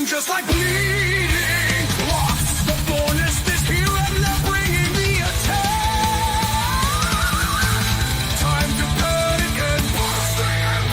Just like bleeding clots, the bonus is here and they're bringing the attack. Time to panic and bursting and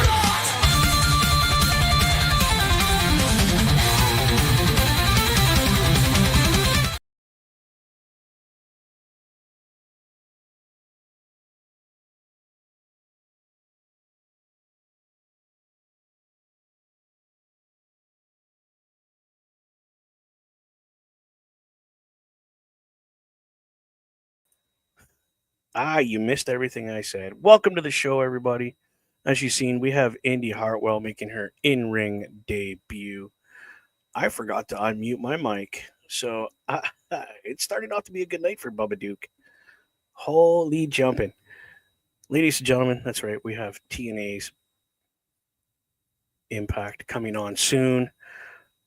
You missed everything I said. Welcome to the show, everybody. As you've seen, we have Indy Hartwell making her in-ring debut. I forgot to unmute my mic, so it started out to be a good night for Bubba Duke. Holy jumping. Ladies and gentlemen, that's right, we have TNA's Impact coming on soon,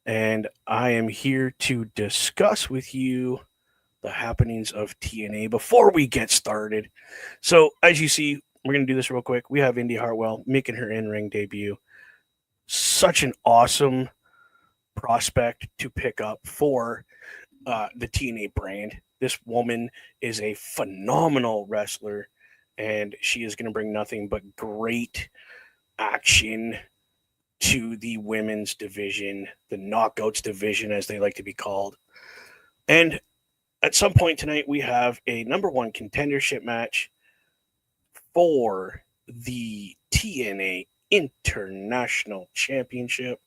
and I am here to discuss with you the happenings of TNA before we get started. So, as you see, we're going to do this real quick. We have Indy Hartwell making her in-ring debut. Such an awesome prospect to pick up for the TNA brand. This woman is a phenomenal wrestler, and she is going to bring nothing but great action to the women's division, the Knockouts division, as they like to be called. And at some point tonight, we have a number one contendership match for the TNA International Championship.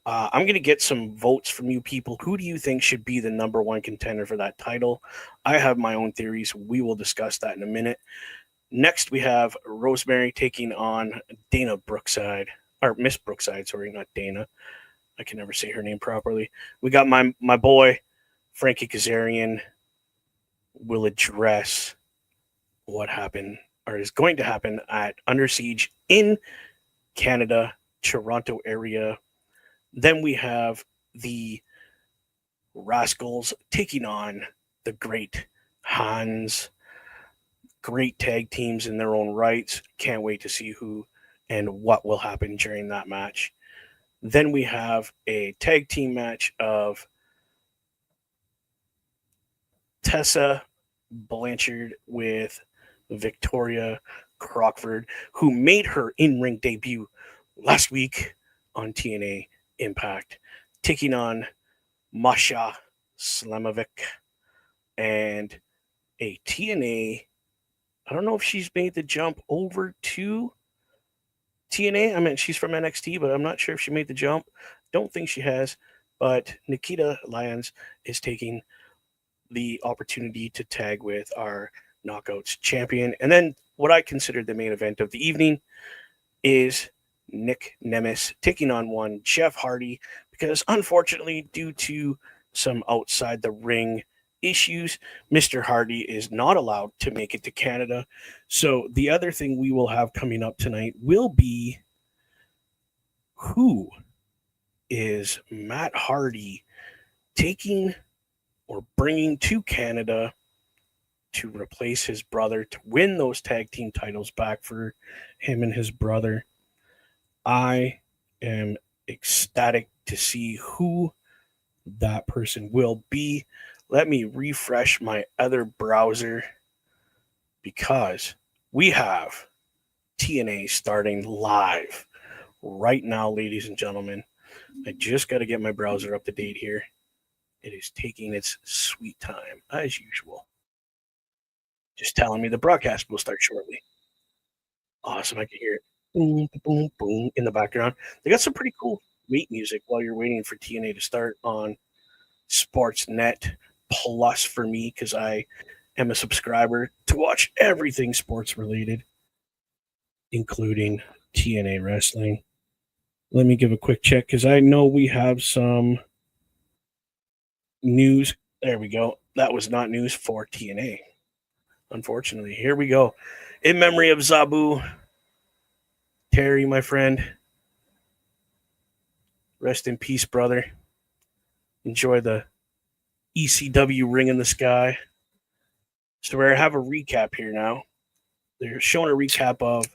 I'm going to get some votes from you people. Who do you think should be the number one contender for that title? I have my own theories. We will discuss that in a minute. Next, we have Rosemary taking on Dana Brookside, or Miss Brookside, sorry, not Dana. I can never say her name properly. We got my boy, Frankie Kazarian, will address what happened or is going to happen at Under Siege in Canada, Toronto area. Then we have the Rascals taking on the Great Hans. Great tag teams in their own rights. Can't wait to see who and what will happen during that match. Then we have a tag team match of Tessa Blanchard with Victoria Crockford, who made her in-ring debut last week on TNA Impact, taking on Masha Slamovic and a TNA. I don't know if she's made the jump over to TNA. I mean, she's from NXT, but I'm not sure if she made the jump. Don't think she has. But Nikita Lyons is taking the opportunity to tag with our Knockouts champion. And then what I consider the main event of the evening is Nick Nemes taking on one Jeff Hardy, because unfortunately, due to some outside the ring issues, Mr. Hardy is not allowed to make it to Canada. So the other thing we will have coming up tonight will be who is Matt Hardy taking or bringing to Canada to replace his brother, to win those tag team titles back for him and his brother. I am ecstatic to see who that person will be. Let me refresh my other browser, because we have TNA starting live right now, ladies and gentlemen. I just got to get my browser up to date here. It is taking its sweet time, as usual. Just telling me the broadcast will start shortly. Awesome. I can hear it. Boom, boom, boom in the background. They got some pretty cool wait music while you're waiting for TNA to start on Sportsnet Plus for me, because I am a subscriber to watch everything sports related, including TNA wrestling. Let me give a quick check, because I know we have some news. There we go. That was not news for TNA. Unfortunately, here we go. In memory of Zabu, Terry, my friend. Rest in peace, brother. Enjoy the ECW ring in the sky. So we're gonna have a recap here now. They're showing a recap of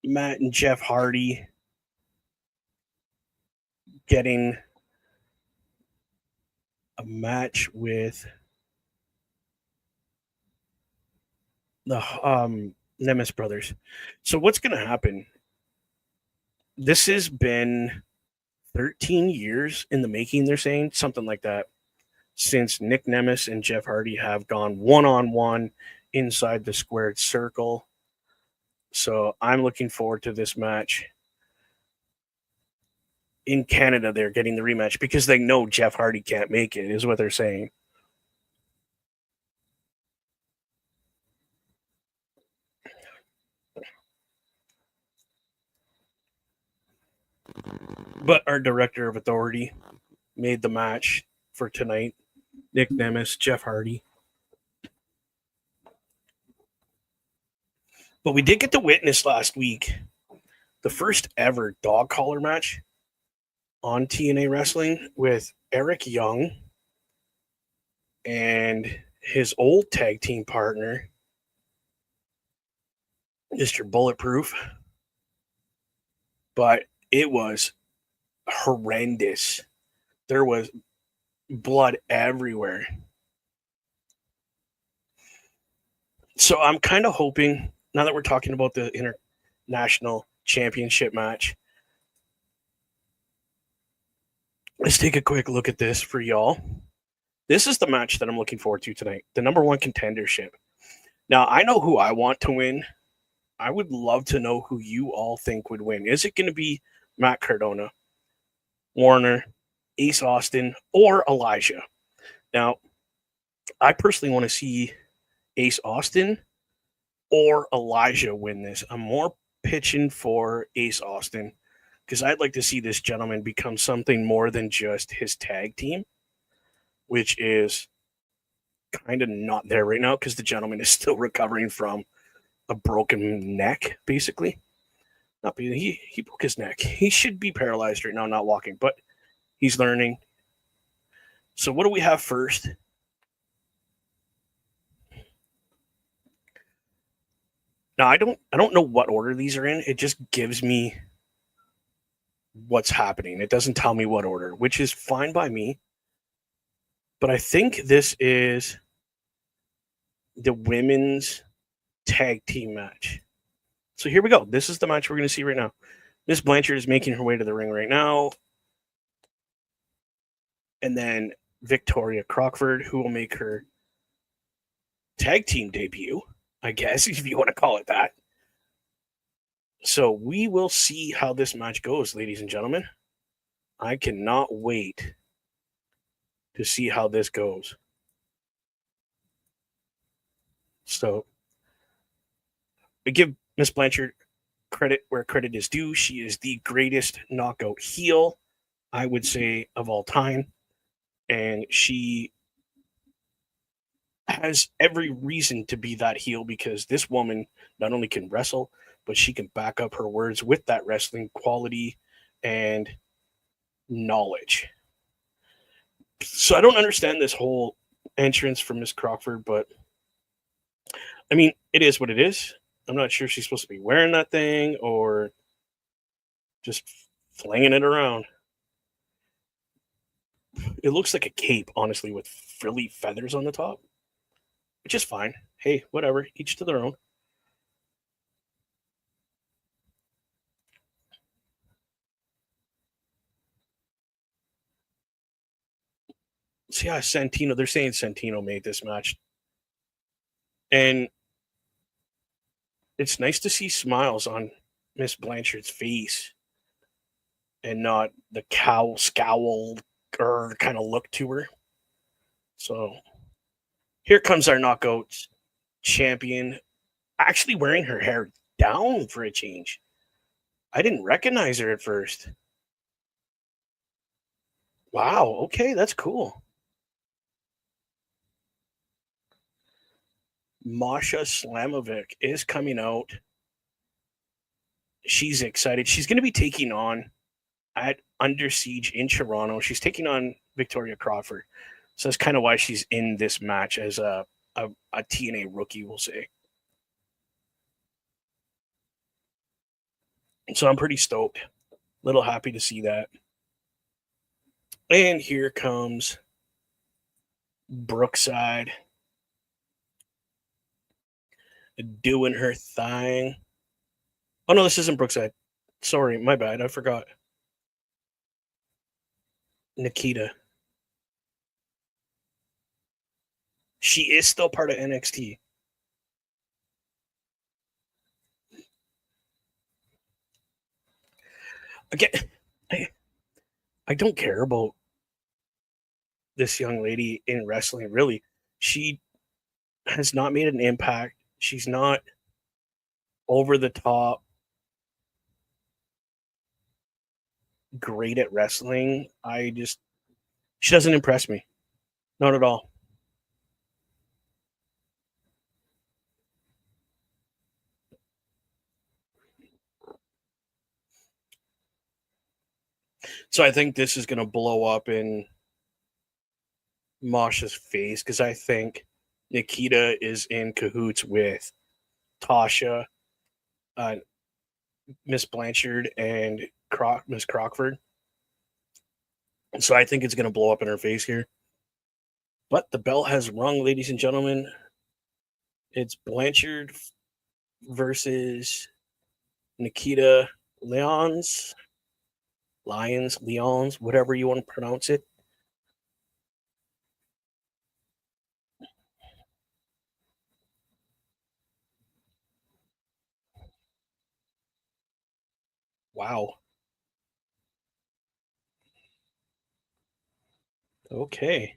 Matt and Jeff Hardy getting a match with the Nemes brothers. So what's going to happen? This has been 13 years in the making, they're saying, something like that, since Nick Nemes and Jeff Hardy have gone one-on-one inside the squared circle. So I'm looking forward to this match. In Canada, they're getting the rematch because they know Jeff Hardy can't make it, is what they're saying. But our director of authority made the match for tonight. Nick Nemes, Jeff Hardy. But we did get to witness last week the first ever dog collar match on TNA Wrestling with Eric Young and his old tag team partner, Mr. Bulletproof. But it was horrendous. There was blood everywhere. So I'm kind of hoping, now that we're talking about the international championship match, let's take a quick look at this for y'all. This is the match that I'm looking forward to tonight, the number one contendership. Now, I know who I want to win. I would love to know who you all think would win. Is it going to be Matt Cardona, Warner, Ace Austin, or Elijah? Now, I personally want to see Ace Austin or Elijah win this. I'm more pitching for Ace Austin because I'd like to see this gentleman become something more than just his tag team, which is kind of not there right now because the gentleman is still recovering from a broken neck, basically. Not he broke his neck. He should be paralyzed right now, not walking, but he's learning. So what do we have first? Now I don't know what order these are in. It just gives me what's happening. It doesn't tell me what order, which is fine by me. But I think this is the women's tag team match. So here we go. This is the match we're going to see right now. Miss Blanchard is making her way to the ring right now. And then Victoria Crockford, who will make her tag team debut, I guess, if you want to call it that. So we will see how this match goes, ladies and gentlemen. I cannot wait to see how this goes. So I give Miss Blanchard credit where credit is due. She is the greatest knockout heel, I would say, of all time. And she has every reason to be that heel because this woman not only can wrestle, but she can back up her words with that wrestling quality and knowledge. So I don't understand this whole entrance from Miss Crockford, but I mean, it is what it is. I'm not sure she's supposed to be wearing that thing or just flinging it around. It looks like a cape, honestly, with frilly feathers on the top, which is fine. Hey, whatever, each to their own. See how Santino, they're saying Santino made this match. And it's nice to see smiles on Miss Blanchard's face and not the scowl kind of look to her. So here comes our knockout champion, actually wearing her hair down for a change. I didn't recognize her at first. Wow. Okay, that's cool. Masha Slamovic is coming out. She's excited. She's going to be taking on at Under Siege in Toronto. She's taking on Victoria Crawford. So that's kind of why she's in this match as a TNA rookie, we'll say. So I'm pretty stoked. Little happy to see that. And here comes Brookside doing her thing. Oh no, this isn't Brookside. Sorry, my bad. I forgot. Nikita. She is still part of NXT. Again, I, I don't care about this young lady in wrestling, really. She has not made an impact. She's not over the top great at wrestling. She doesn't impress me. Not at all. So I think this is going to blow up in Masha's face because I think Nikita is in cahoots with Tasha, uh, Miss Blanchard, and Miss Crockford. So I think it's going to blow up in her face here. But the bell has rung, ladies and gentlemen. It's Blanchard versus Nikita Lyons, Lyons, whatever you want to pronounce it. Wow. Okay.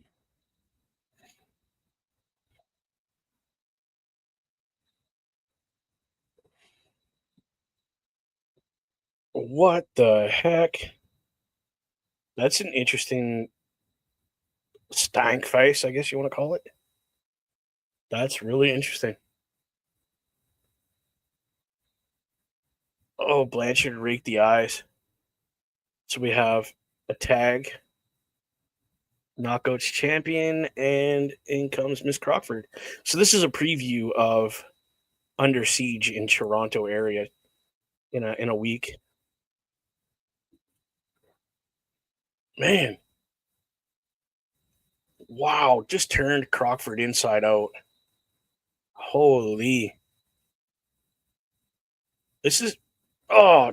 What the heck? That's an interesting stank face, I guess you want to call it. That's really interesting. Oh, Blanchard raked the eyes. So we have a tag, Knockouts champion, and in comes Miss Crockford. So this is a preview of Under Siege in Toronto area in a week. Man, wow, just turned Crockford inside out. Holy. This is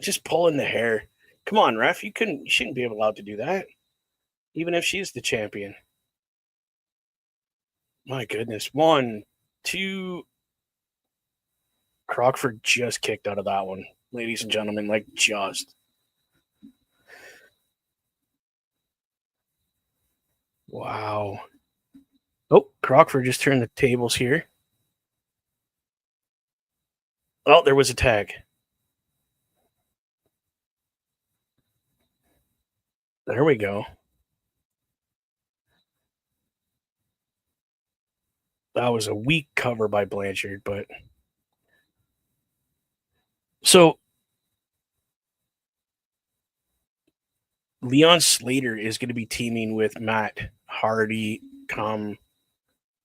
just pulling the hair. Come on, ref. You shouldn't be allowed to do that. Even if she's the champion. My goodness. One, two. Crockford just kicked out of that one, ladies and gentlemen. Like just. Wow. Oh, Crockford just turned the tables here. Oh, there was a tag. There we go. That was a weak cover by Blanchard, but so Leon Slater is going to be teaming with Matt Hardy come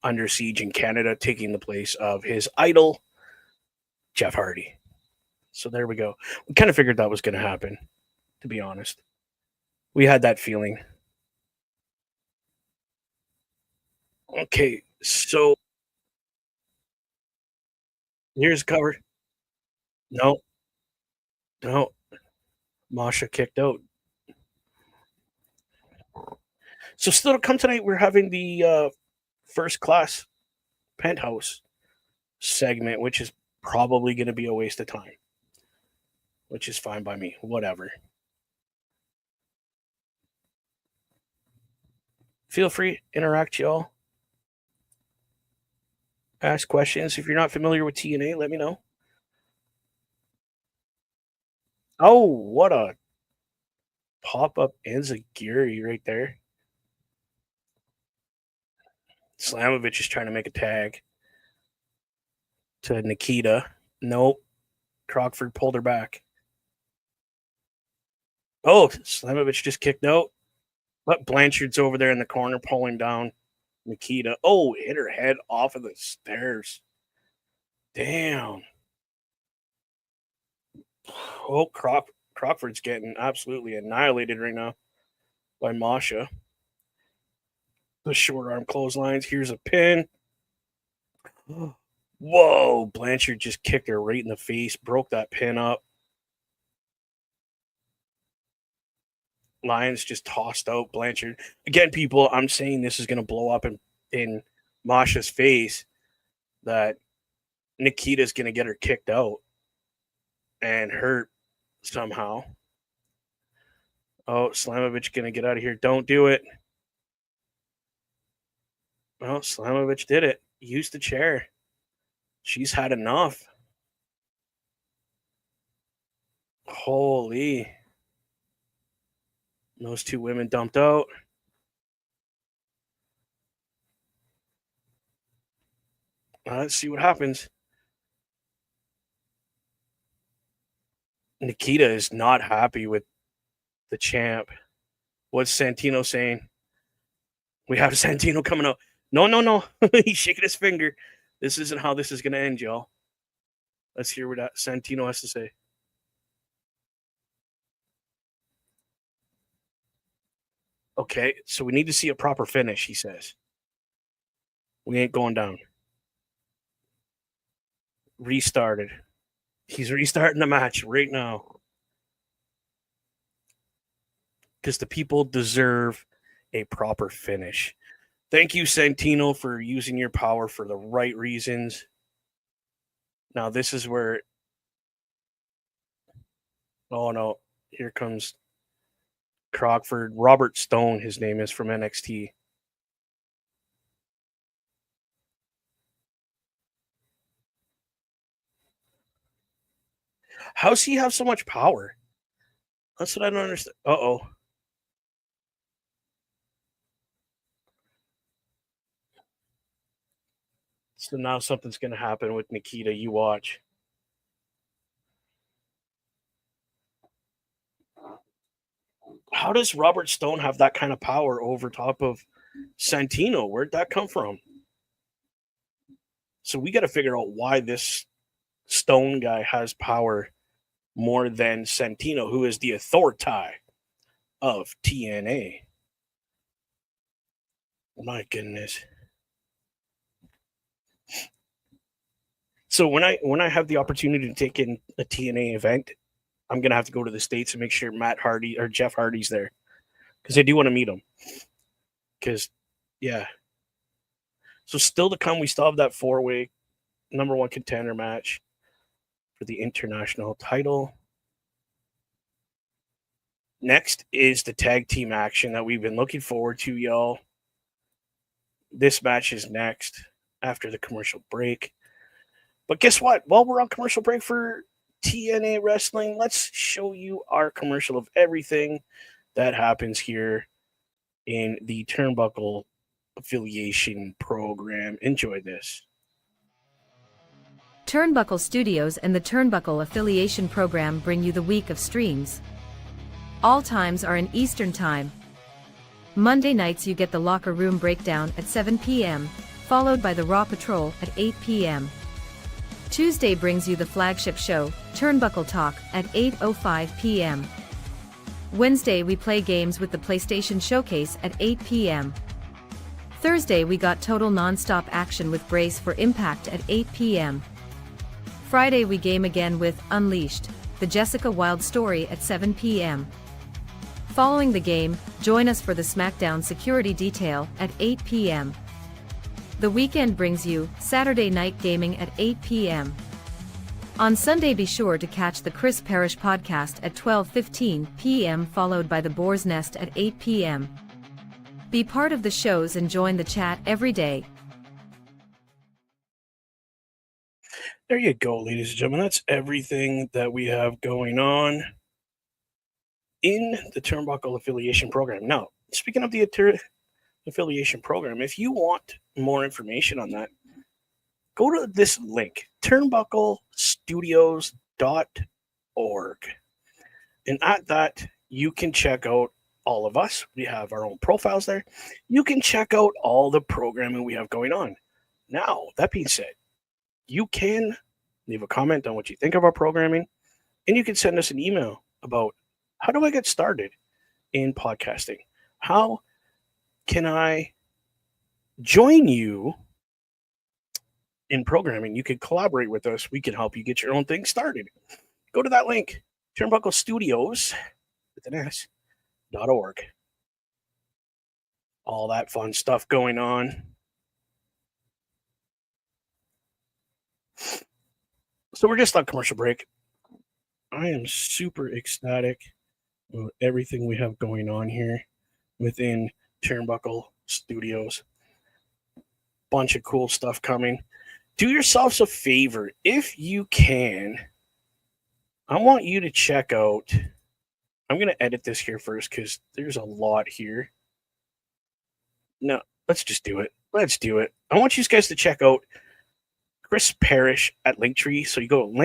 Under Siege in Canada, taking the place of his idol, Jeff Hardy. So there we go. We kind of figured that was going to happen, to be honest. We had that feeling. Okay, so here's cover. No, no, Masha kicked out. So still to come tonight, we're having the first class penthouse segment, which is probably going to be a waste of time, which is fine by me. Whatever. Feel free, interact, y'all. Ask questions. If you're not familiar with TNA, let me know. Oh, what a pop up Enziguri right there. Slamovich is trying to make a tag to Nikita. Nope. Crockford pulled her back. Oh, Slamovich just kicked out. But Blanchard's over there in the corner pulling down Nikita. Oh, hit her head off of the stairs. Damn. Oh, Crockford's getting absolutely annihilated right now by Masha. The short arm clotheslines. Here's a pin. Whoa, Blanchard just kicked her right in the face, broke that pin up. Lyons just tossed out Blanchard. Again, people, I'm saying this is going to blow up in Masha's face, that Nikita's going to get her kicked out and hurt somehow. Oh, Slamovich going to get out of here. Don't do it. Well, Slamovich did it. Used the chair. She's had enough. Holy. Those two women dumped out. Let's see what happens. Nikita is not happy with the champ. What's Santino saying? We have Santino coming out. No. He's shaking his finger. This isn't how this is going to end, y'all. Let's hear what Santino has to say. Okay, so we need to see a proper finish, he says. We ain't going down. Restarted. He's restarting the match right now. Because the people deserve a proper finish. Thank you, Santino, for using your power for the right reasons. Now, this is where... Oh, no. Here comes Crockford. Robert Stone, his name is, from NXT. How's he have so much power? That's what I don't understand. Uh-oh. So now something's going to happen with Nikita. You watch. How does Robert Stone have that kind of power over top of Santino? Where'd that come from? So we got to figure out why this Stone guy has power more than Santino, who is the authority of TNA. My goodness. So when I have the opportunity to take in a TNA event, I'm gonna have to go to the States and make sure Matt Hardy or Jeff Hardy's there, because I do want to meet him. Because, yeah. So still to come, we still have that 4-way number 1 contender match for the international title. Next is the tag team action that we've been looking forward to, y'all. This match is next after the commercial break. But guess what? While we're on commercial break for TNA Wrestling, let's show you our commercial of everything that happens here in the Turnbuckle Affiliation Program. Enjoy this. Turnbuckle Studios and the Turnbuckle Affiliation Program bring you the week of streams. All times are in Eastern Time. Monday nights you get the Locker Room Breakdown at 7 p.m., followed by the Raw Patrol at 8 p.m. Tuesday brings you the flagship show, Turnbuckle Talk, at 8:05 p.m. Wednesday we play games with the PlayStation Showcase at 8 p.m. Thursday we got total non-stop action with Brace for Impact at 8 p.m. Friday we game again with Unleashed, the Jessica Wilde story at 7 p.m. Following the game, join us for the SmackDown Security Detail at 8 p.m. The weekend brings you Saturday Night Gaming at 8 p.m. On Sunday be sure to catch the Chris Parrish podcast at 12:15 p.m. followed by the Boar's Nest at 8 p.m. Be part of the shows and join the chat every day. There you go, ladies and gentlemen. That's everything that we have going on in the Turnbuckle Affiliation Program. Now, speaking of the affiliation program. If you want more information on that, go to this link, turnbucklestudios.org. And at that, you can check out all of us. We have our own profiles there. You can check out all the programming we have going on. Now, that being said, you can leave a comment on what you think of our programming, and you can send us an email about how do I get started in podcasting? How can I join you in programming? You can collaborate with us. We can help you get your own thing started. Go to that link, Turnbuckle Studios with an S.org. All that fun stuff going on. So we're just on commercial break. I am super ecstatic about everything we have going on here within Turnbuckle Studios. Bunch of cool stuff coming. Do yourselves a favor, if you can. I want you to check out. I'm going to edit this here first because there's a lot here. No, let's just do it. Let's do it. I want you guys to check out Chris Parrish at Linktree. So you go to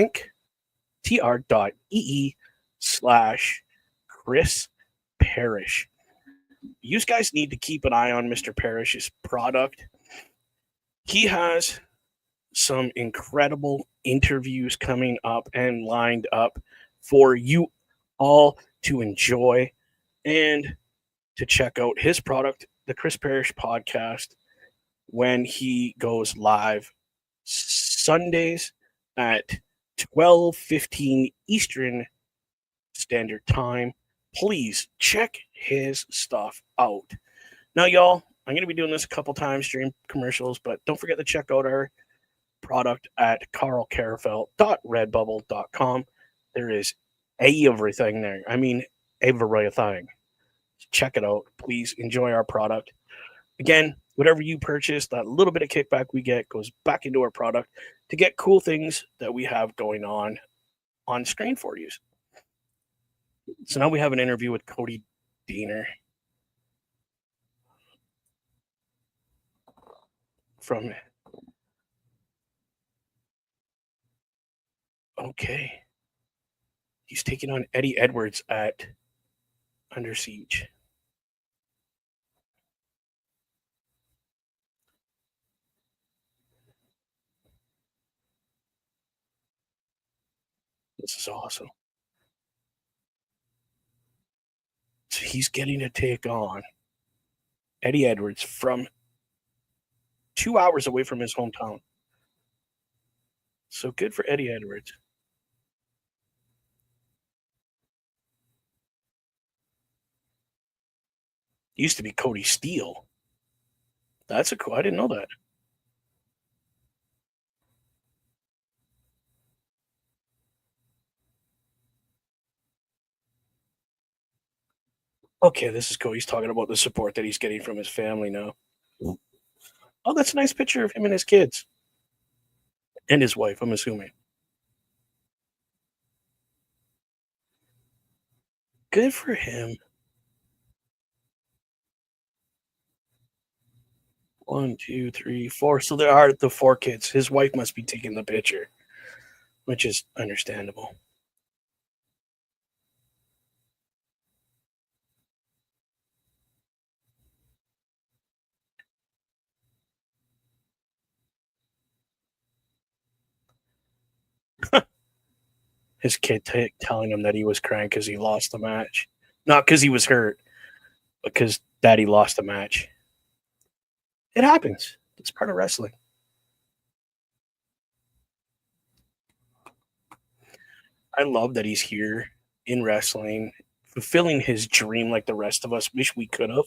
linktr.ee/Chris Parrish. You guys need to keep an eye on Mr. Parrish's product. He has some incredible interviews coming up and lined up for you all to enjoy and to check out his product, the Chris Parrish podcast, when he goes live Sundays at 12:15 Eastern Standard Time. Please check his stuff out. Now, y'all, I'm going to be doing this a couple times during commercials, but don't forget to check out our product at carlcarafelt.redbubble.com. There is everything there. I mean, everything. Check it out. Please enjoy our product. Again, whatever you purchase, that little bit of kickback we get goes back into our product to get cool things that we have going on screen for you. So now we have an interview with Cody Diener from. Okay. He's taking on Eddie Edwards at Under Siege. This is awesome. So he's getting to take on Eddie Edwards from 2 hours away from his hometown. So good for Eddie Edwards. Used to be Cody Steele. That's a cool. I didn't know that. Okay, this is cool. He's talking about the support that he's getting from his family now. Oh, that's a nice picture of him and his kids. And his wife, I'm assuming. Good for him. 1, 2, 3, 4. So there are the 4 kids. His wife must be taking the picture, which is understandable. His kid telling him that he was crying because he lost the match. Not because he was hurt, but because daddy lost the match. It happens. It's part of wrestling. I love that he's here in wrestling, fulfilling his dream like the rest of us wish we could have.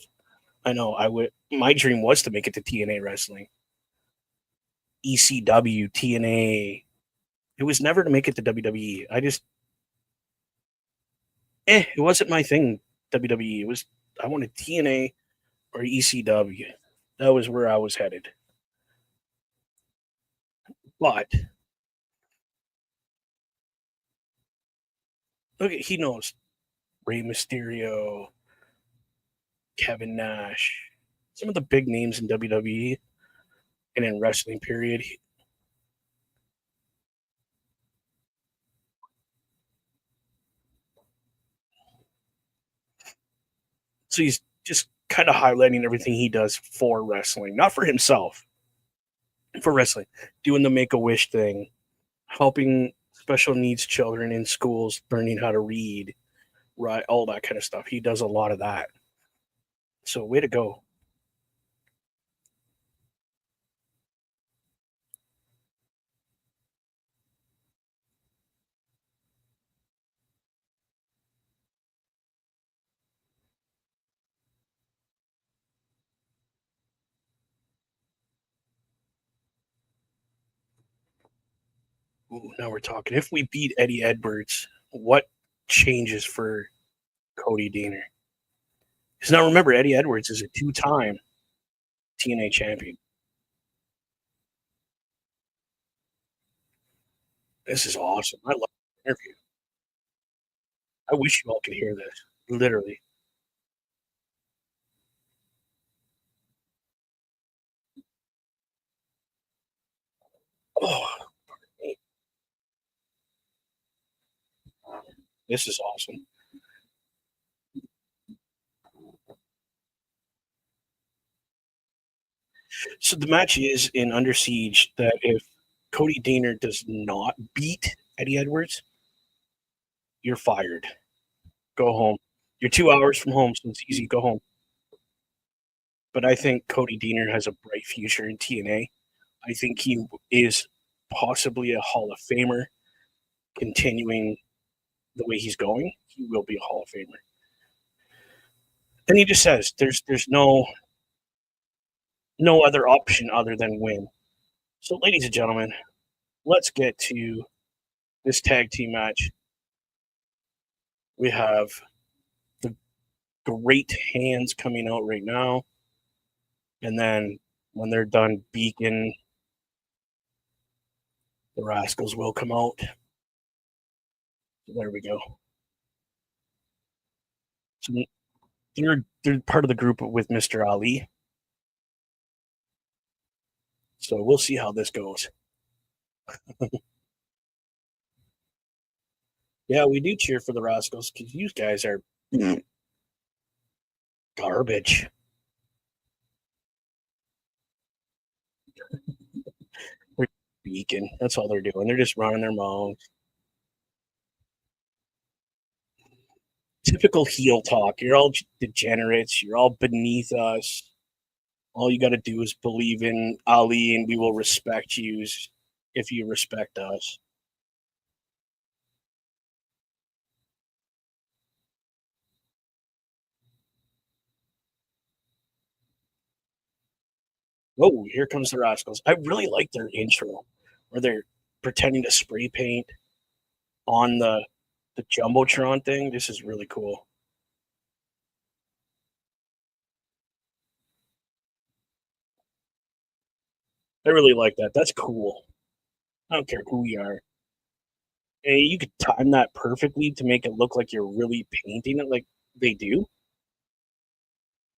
I know I would. My dream was to make it to TNA wrestling, ECW, TNA. It was never to make it to WWE. It wasn't my thing. WWE. It was. I wanted TNA or ECW. That was where I was headed. But look, he knows Rey Mysterio, Kevin Nash, some of the big names in WWE and in wrestling. Period. So he's just kind of highlighting everything he does for wrestling, not for himself, for wrestling, doing the Make a Wish thing, helping special needs children in schools learning how to read, right, all that kind of stuff. He does a lot of that. So way to go. Ooh, now we're talking. If we beat Eddie Edwards, what changes for Cody Deaner? Because now remember, Eddie Edwards is a two-time TNA champion. This is awesome. I love the interview. I wish you all could hear this. Literally. Oh, this is awesome. So the match is in Under Siege that if Cody Deaner does not beat Eddie Edwards, you're fired. Go home. You're 2 hours from home, so it's easy. Go home. But I think Cody Deaner has a bright future in TNA. I think he is possibly a Hall of Famer. Continuing the way he's going, he will be a Hall of Famer. And he just says there's no other option other than win. So, ladies and gentlemen, let's get to this tag team match. We have the Great Hands coming out right now. And then when they're done Beacon, the Rascals will come out. So there we go. So they're part of the group with Mr. Ali. So we'll see how this goes. Yeah, we do cheer for the Rascals because you guys are garbage. They're Beacon. That's all they're doing. They're just running their mouths. Typical heel talk. You're all degenerates. You're all beneath us. All you got to do is believe in Ali, and we will respect you if you respect us. Oh, here comes the Rascals. I really like their intro where they're pretending to spray paint on the jumbotron thing. This is really cool. I really like that. That's cool. I don't care who you are. And you could time that perfectly to make it look like you're really painting it like they do.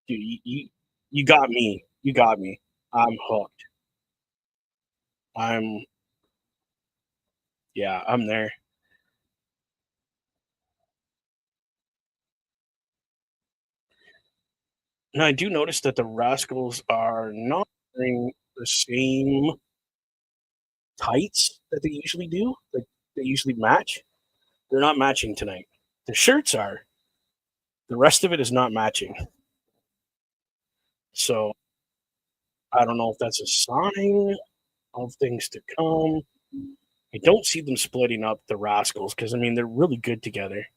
Dude, you got me. You got me. I'm hooked. I'm yeah, I'm there. Now I do notice that the Rascals are not wearing the same tights that they usually do. Like they usually match. They're not matching tonight. The shirts are. The rest of it is not matching. So I don't know if that's a sign of things to come. I don't see them splitting up the Rascals because I mean they're really good together.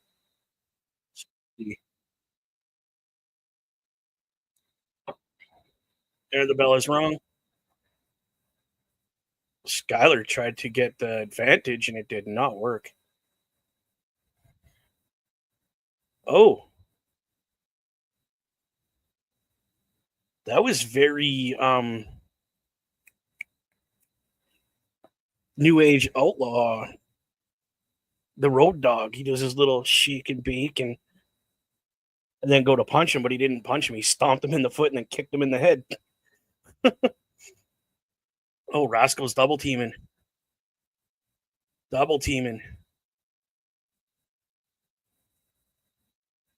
There, the bell is wrong. Skyler tried to get the advantage and it did not work. Oh, that was very new age outlaw. The road dog. He does his little shake and bake and and then go to punch him, but he didn't punch him. He stomped him in the foot and then kicked him in the head. Oh, Rascal's double teaming. Double teaming.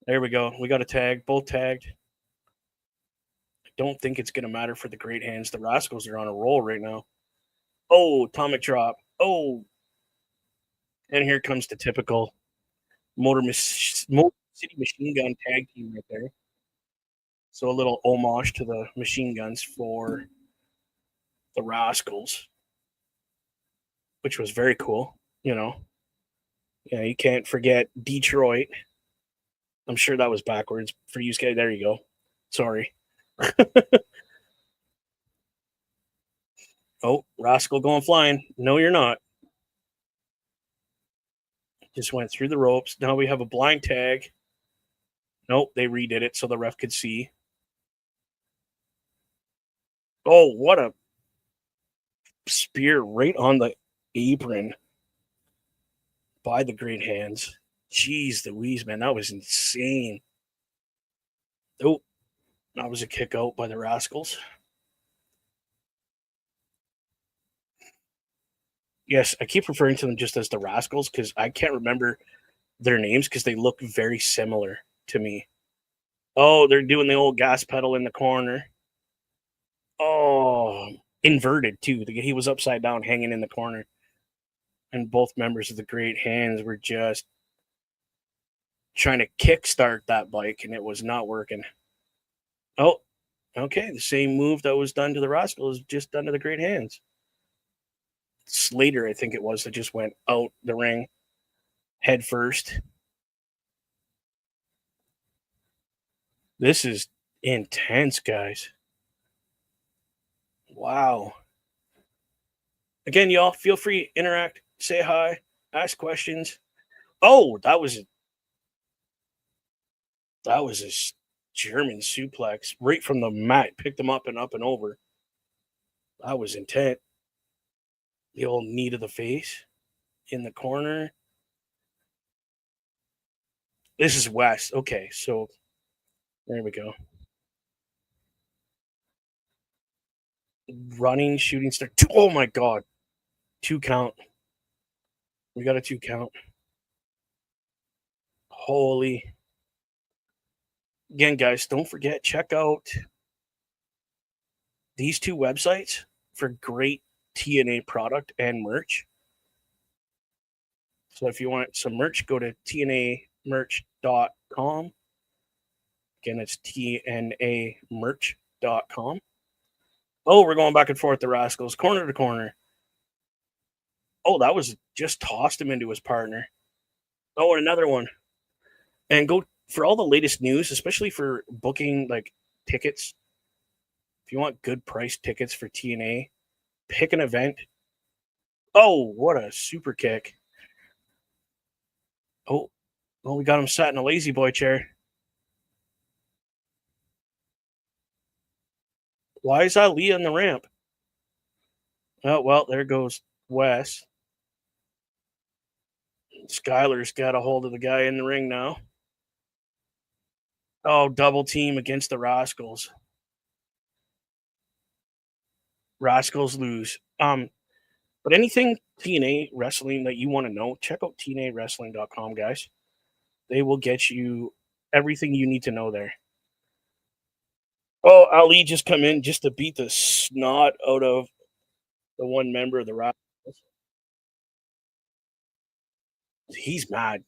There we go. We got a tag. Both tagged. I don't think it's going to matter for the Great Hands. The Rascals are on a roll right now. Oh, atomic drop. Oh. And here comes the typical Motor City Machine Gun tag team right there. So a little homage to the machine guns for the Rascals, which was very cool. You know, yeah, you can't forget Detroit. I'm sure that was backwards for you guys. There you go. Sorry. Oh, Rascal going flying. No, you're not. Just went through the ropes. Now we have a blind tag. Nope, they redid it so the ref could see. Oh, what a spear right on the apron by the Great Hands. Jeez Louise, man, that was insane. Oh, that was a kick out by the Rascals. Yes, I keep referring to them just as the Rascals because I can't remember their names because they look very similar to me. Oh, they're doing the old gas pedal in the corner. Oh, inverted too. He was upside down, hanging in the corner. And both members of the Great Hands were just trying to kickstart that bike, and it was not working. Oh, okay. The same move that was done to the Rascals just done to the Great Hands. Slater, I think it was, that just went out the ring head first. This is intense, guys. Wow. Again, y'all, feel free, interact, say hi, ask questions. Oh, that was a German suplex right from the mat. Picked him up and over. That was intense. The old knee to the face in the corner. This is West. Okay, so there we go. Running, shooting star. Oh my God. 2 count. We got a 2 count. Holy. Again, guys, don't forget, check out these 2 websites for great TNA product and merch. So if you want some merch, go to tnamerch.com. Again, it's tnamerch.com. Oh, we're going back and forth, the Rascals, corner to corner. Oh, that was just tossed him into his partner. Oh, and another one. And go for all the latest news, especially for booking like tickets. If you want good price tickets for TNA, pick an event. Oh, what a super kick. Oh, well, we got him sat in a lazy boy chair. Why is Ali on the ramp? Oh, well, there goes Wes. Skyler's got a hold of the guy in the ring now. Oh, double team against the Rascals. Rascals lose. But anything TNA wrestling that you want to know, check out tnawrestling.com, guys. They will get you everything you need to know there. Oh, Ali just come in just to beat the snot out of the one member of the Rascals. He's mad.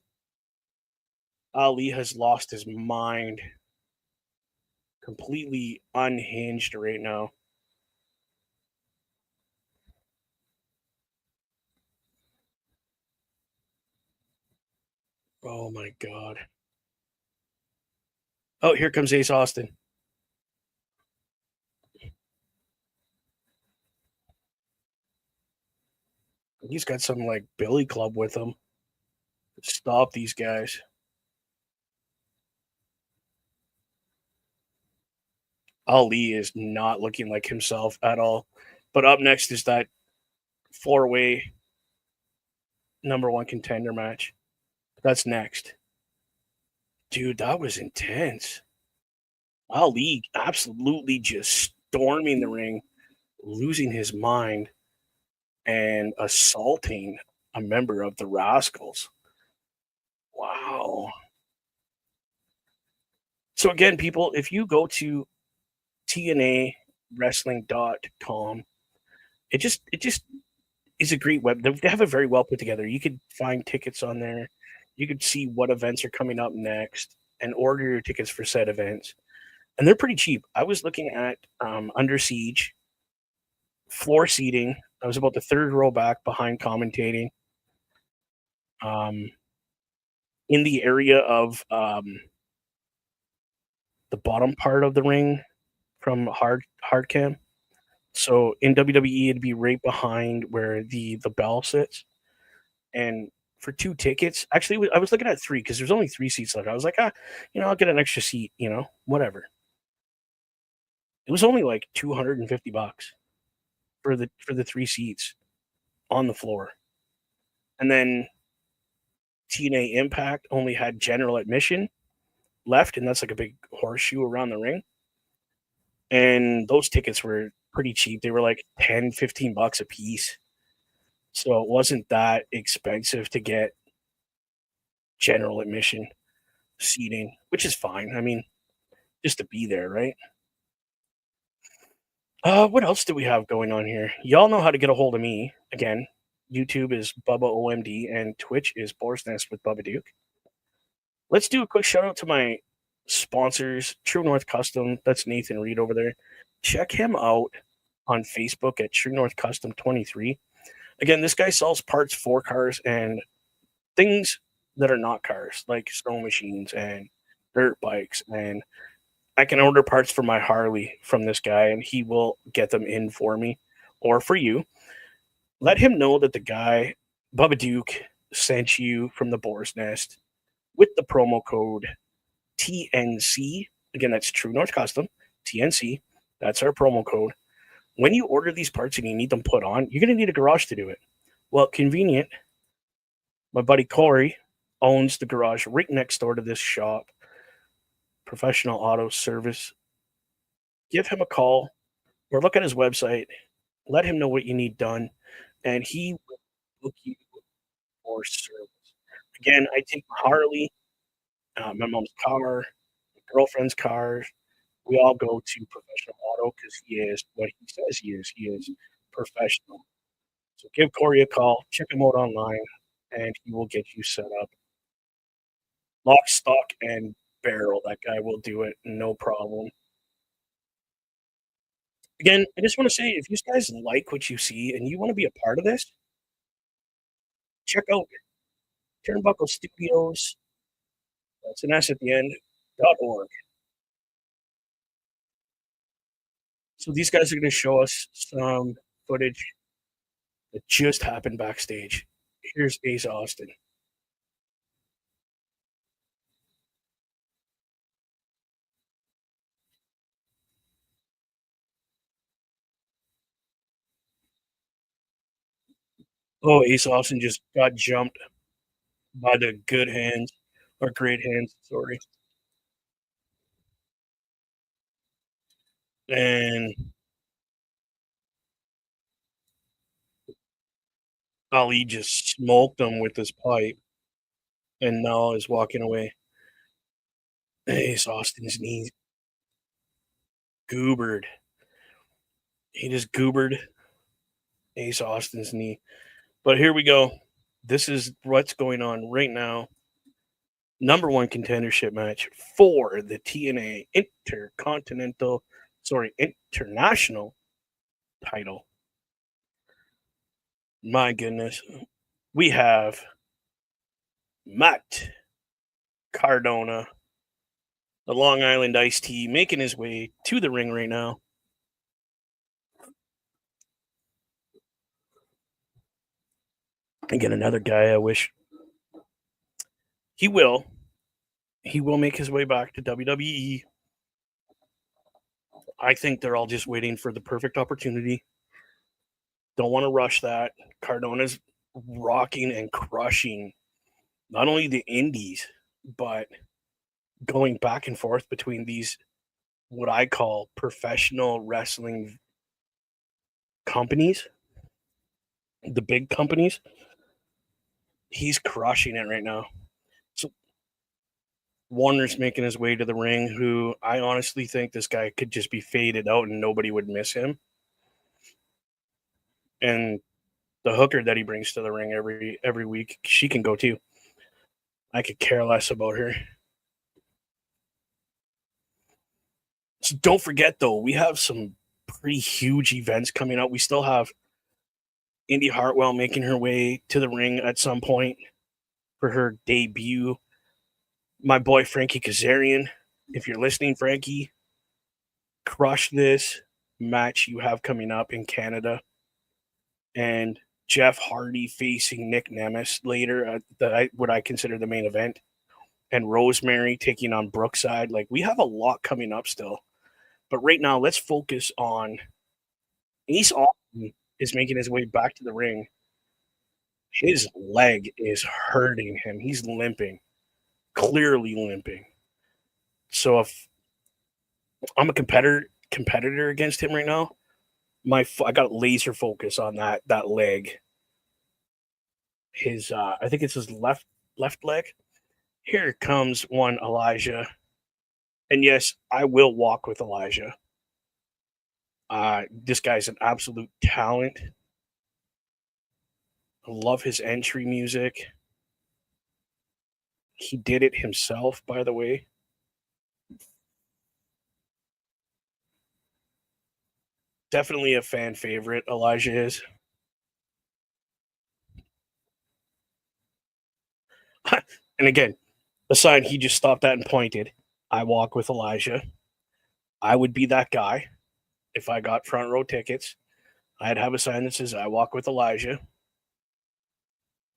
Ali has lost his mind. Completely unhinged right now. Oh my God. Oh, here comes Ace Austin. He's got some like Billy Club with him. Stop these guys. Ali is not looking like himself at all. But up next is that 4-way number 1 contender match. That's next. Dude, that was intense. Ali absolutely just storming the ring, losing his mind, and assaulting a member of the Rascals. Wow. So again, people, if you go to tnawrestling.com, it just is a great web. They have it very well put together. You could find tickets on there. You could see what events are coming up next and order your tickets for said events. And they're pretty cheap. I was looking at Under Siege floor seating. I was about the third row back behind commentating. In the area of the bottom part of the ring from hard cam. So in WWE, it'd be right behind where the bell sits. And for 2 tickets, actually, I was looking at three because there's only 3 seats left. I was like, I'll get an extra seat, whatever. It was only like $250 for the 3 seats on the floor. And then TNA Impact only had general admission left, and that's like a big horseshoe around the ring. And those tickets were pretty cheap. They were like 10, $15 a piece. So it wasn't that expensive to get general admission seating, which is fine. I mean, just to be there, right? What else do we have going on here? Y'all know how to get a hold of me. Again, YouTube is Bubba OMD and Twitch is Boar's Nest with Bubba Duke. Let's do a quick shout out to my sponsors, True North Custom. That's Nathan Reed over there. Check him out on Facebook at True North Custom 23. Again, this guy sells parts for cars and things that are not cars, like snow machines and dirt bikes. And I can order parts for my Harley from this guy, and he will get them in for me or for you. Let him know that the guy, Bubba Duke, sent you from the Boar's Nest with the promo code TNC. Again, that's True North Custom, TNC. That's our promo code. When you order these parts and you need them put on, you're going to need a garage to do it. Well, convenient. My buddy Corey owns the garage right next door to this shop, Professional Auto Service. Give him a call or look at his website. Let him know what you need done, and he will book you for service. Again, I take my Harley, my mom's car, my girlfriend's car. We all go to Professional Auto because he is what he says he is. He is professional. So give Corey a call, check him out online, and he will get you set up. Lock, stock, and barrel. That guy will do it, no problem. Again, I just want to say if you guys like what you see and you want to be a part of this, check out Turnbuckle Studios. That's an S at the end. .org. So these guys are going to show us some footage that just happened backstage. Here's Ace Austin. Oh, Ace Austin just got jumped by the good hands or great hands, sorry. And Ali just smoked him with his pipe and now is walking away. Ace Austin's knee goobered. He just goobered Ace Austin's knee. But here we go. This is what's going on right now. Number one contendership match for the TNA International title. My goodness. We have Matt Cardona, the Long Island Iced Tea, making his way to the ring right now. Again, another guy I wish he will. He will make his way back to WWE. I think they're all just waiting for the perfect opportunity. Don't want to rush that. Cardona's rocking and crushing not only the indies, but going back and forth between these, what I call professional wrestling companies, the big companies. He's crushing it right now. So Warner's making his way to the ring, who I honestly think this guy could just be faded out and nobody would miss him. And the hooker that he brings to the ring every week, she can go too. I could care less about her. So don't forget though, we have some pretty huge events coming up. We still have Indy Hartwell making her way to the ring at some point for her debut. My boy Frankie Kazarian, if you're listening, Frankie, crush this match you have coming up in Canada. And Jeff Hardy facing Nick Nemeth later at what I consider the main event. And Rosemary taking on Brookside. Like, we have a lot coming up still. But right now, let's focus on Ace Austin is making his way back to the ring. His leg is hurting him. He's limping, clearly limping. So if I'm a competitor against him right now, I got laser focus on that leg. His I think it's his left leg. Here comes one Elijah. And yes, I will walk with Elijah. This guy's an absolute talent. I love his entry music. He did it himself, by the way. Definitely a fan favorite, Elijah is. And again, the sign he just stopped at and pointed, I walk with Elijah. I would be that guy if I got front row tickets. I'd have a sign that says, I walk with Elijah.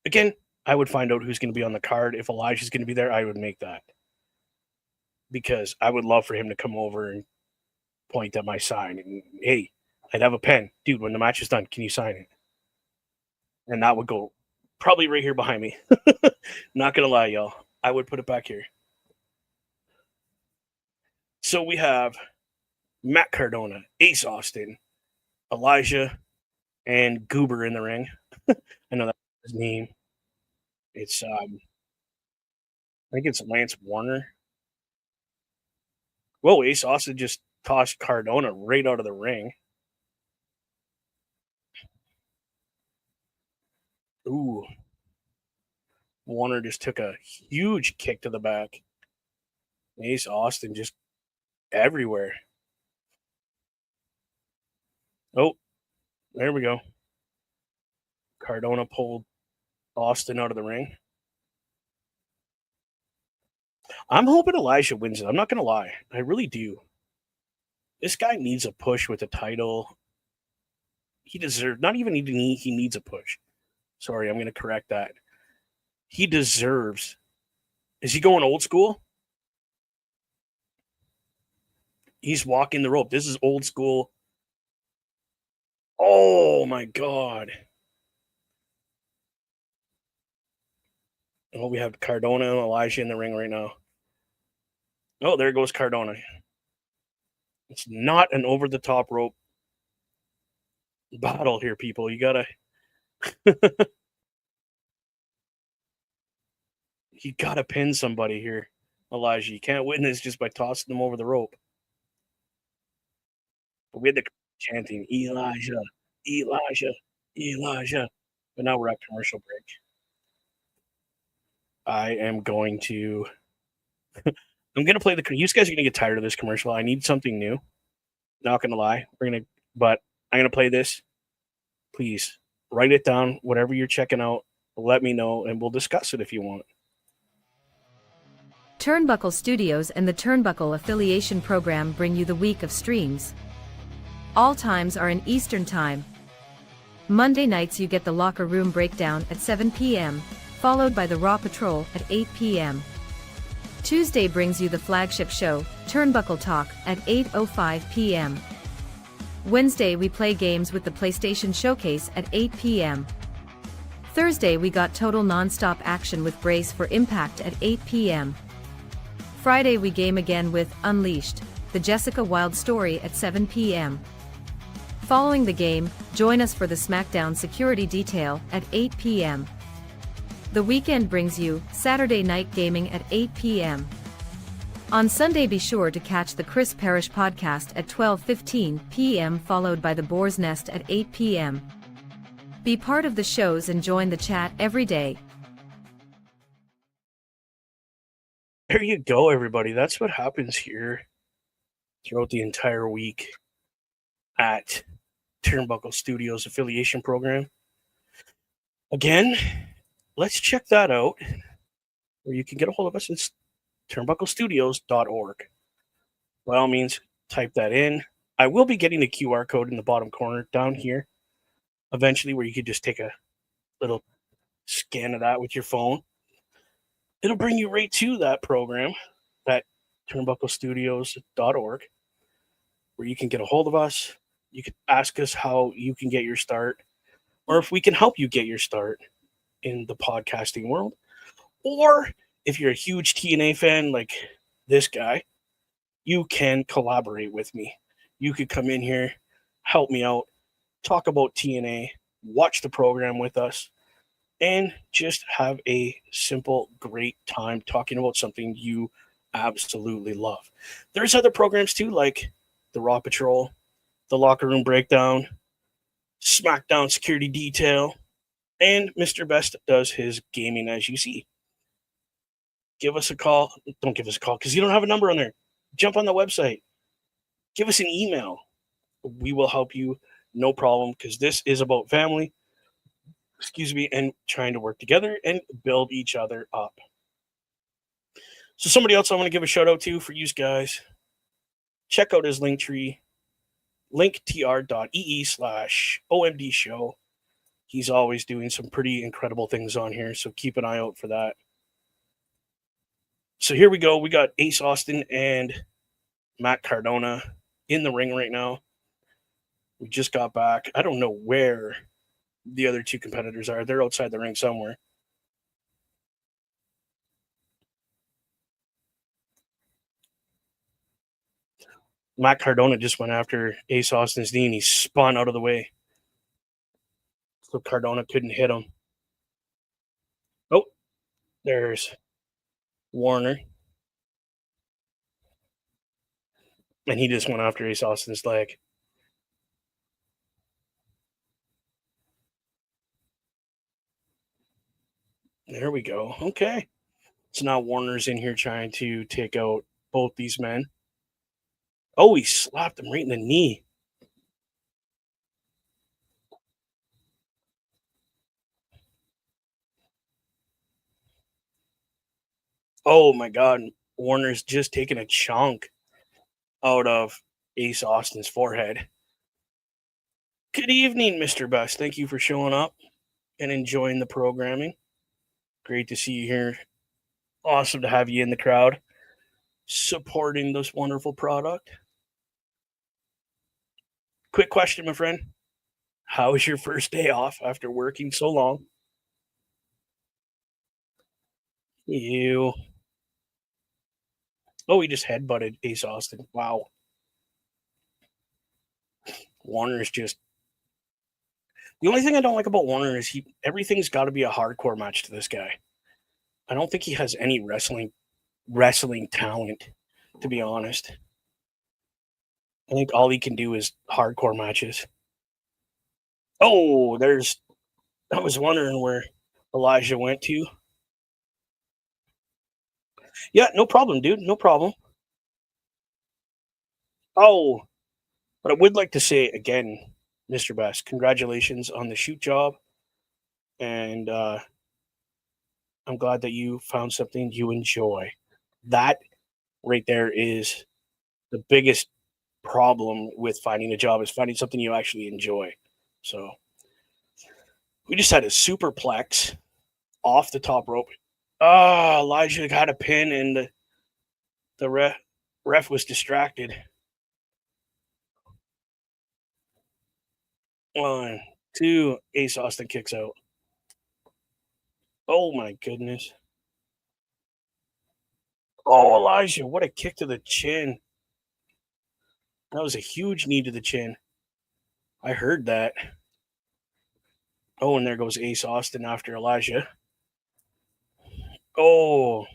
Again, I would find out who's going to be on the card. If Elijah's going to be there, I would make that. Because I would love for him to come over and point at my sign. And, hey, I'd have a pen. Dude, when the match is done, can you sign it? And that would go probably right here behind me. Not going to lie, y'all. I would put it back here. So we have Matt Cardona, Ace Austin, Elijah, and Goober in the ring. I know that's his name. It's I think it's Lance Warner. Whoa, Ace Austin just tossed Cardona right out of the ring. Ooh. Warner just took a huge kick to the back. Ace Austin just everywhere. Oh, there we go. Cardona pulled Austin out of the ring. I'm hoping Elijah wins it. I'm not going to lie. I really do. This guy needs a push with the title. He deserves, not even he needs a push. Sorry, I'm going to correct that. He deserves. Is he going old school? He's walking the rope. This is old school. Oh, my God. Oh, we have Cardona and Elijah in the ring right now. Oh, there goes Cardona. It's not an over-the-top rope battle here, people. You gotta... you gotta pin somebody here, Elijah. You can't win this just by tossing them over the rope. But we had the chanting, Elijah, Elijah, Elijah. But now we're at commercial break. I am going to... I'm going to play you guys are going to get tired of this commercial. I need something new. Not going to lie. But I'm going to play this. Please write it down. Whatever you're checking out, let me know, and we'll discuss it if you want. Turnbuckle Studios and the Turnbuckle Affiliation Program bring you the week of streams. All times are in Eastern Time. Monday nights you get the Locker Room Breakdown at 7 p.m., followed by the Raw Patrol at 8 p.m. Tuesday brings you the flagship show, Turnbuckle Talk, at 8:05 p.m. Wednesday we play games with the PlayStation Showcase at 8 p.m. Thursday we got total non-stop action with Brace for Impact at 8 p.m. Friday we game again with Unleashed, the Jessica Wilde story at 7 p.m. Following the game, join us for the SmackDown security detail at 8 p.m. The weekend brings you Saturday Night Gaming at 8 p.m. On Sunday be sure to catch the Chris Parrish podcast at 12:15 p.m. followed by the Boar's Nest at 8 p.m. Be part of the shows and join the chat every day. There you go, everybody. That's what happens here throughout the entire week at Turnbuckle Studios affiliation program. Again, let's check that out. Where you can get a hold of us. It's turnbucklestudios.org. By all means, type that in. I will be getting a QR code in the bottom corner down here eventually where you could just take a little scan of that with your phone. It'll bring you right to that program, that turnbucklestudios.org, where you can get a hold of us. You can ask us how you can get your start, or if we can help you get your start in the podcasting world. Or if you're a huge TNA fan like this guy, you can collaborate with me. You could come in here, help me out, talk about TNA, watch the program with us, and just have a simple, great time talking about something you absolutely love. There's other programs too, like the Raw Patrol, the Locker Room Breakdown, SmackDown Security Detail, and Mr. Best does his gaming as you see. Give us a call. Don't give us a call because you don't have a number on there. Jump on the website. Give us an email. We will help you, no problem, because this is about family, and trying to work together and build each other up. So somebody else I want to give a shout out to for you guys. Check out his link tree, linktr.ee/OMD show. He's always doing some pretty incredible things on here, so keep an eye out for that. So here we go. We got Ace Austin and Matt Cardona in the ring right now. We just got back. I don't know where the other two competitors are. They're outside the ring somewhere. Matt Cardona just went after Ace Austin's knee and he spun out of the way. So Cardona couldn't hit him. Oh, there's Warner. And he just went after Ace Austin's leg. There we go. Okay. So now Warner's in here trying to take out both these men. Oh, he slapped him right in the knee. Oh my God. Warner's just taking a chunk out of Ace Austin's forehead. Good evening, Mr. Best. Thank you for showing up and enjoying the programming. Great to see you here. Awesome to have you in the crowd supporting this wonderful product. Quick question, my friend. How was your first day off after working so long? You. Oh, he just headbutted Ace Austin. Wow. Warner's just. The only thing I don't like about Warner is everything's got to be a hardcore match to this guy. I don't think he has any wrestling talent, to be honest. I think all he can do is hardcore matches. Oh, I was wondering where Elijah went to. Yeah, no problem, dude. No problem. Oh, but I would like to say again, Mr. Best, congratulations on the shoot job. And I'm glad that you found something you enjoy. That right there is the biggest problem with finding a job, is finding something you actually enjoy. So we just had a superplex off the top rope. Oh, Elijah got a pin and the ref was distracted. 1, 2, Ace Austin kicks out. Oh my goodness. Oh, Elijah, what a kick to the chin. That was a huge knee to the chin. I heard that. Oh, and there goes Ace Austin after Elijah. Oh,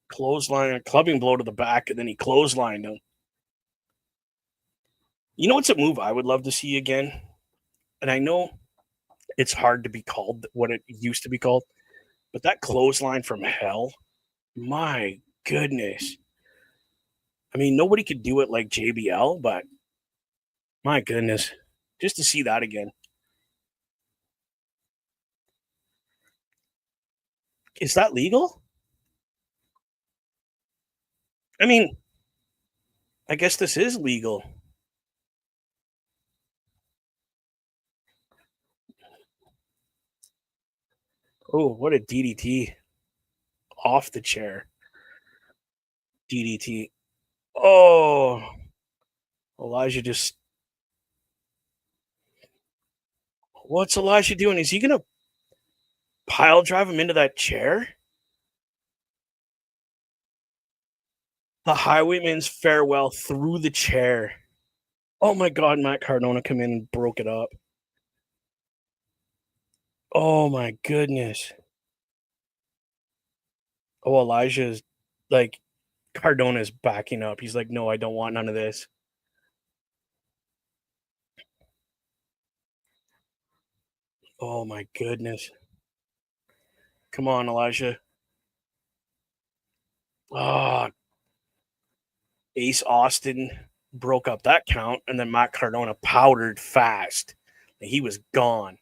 clothesline, clubbing blow to the back, and then he clotheslined him. You know what's a move I would love to see again? And I know it's hard to be called what it used to be called, but that clothesline from hell, my goodness. I mean, nobody could do it like JBL, but my goodness, just to see that again. Is that legal? I mean, I guess this is legal. Oh, what a DDT off the chair. DDT. Oh, Elijah just. What's Elijah doing? Is he going to pile drive him into that chair? The Highwayman's farewell through the chair. Oh my God, Matt Cardona come in and broke it up. Oh my goodness. Oh, Elijah's like, Cardona's backing up. He's like, no, I don't want none of this. Oh my goodness. Come on, Elijah. Ah, Ace Austin broke up that count, and then Matt Cardona powdered fast. He was gone.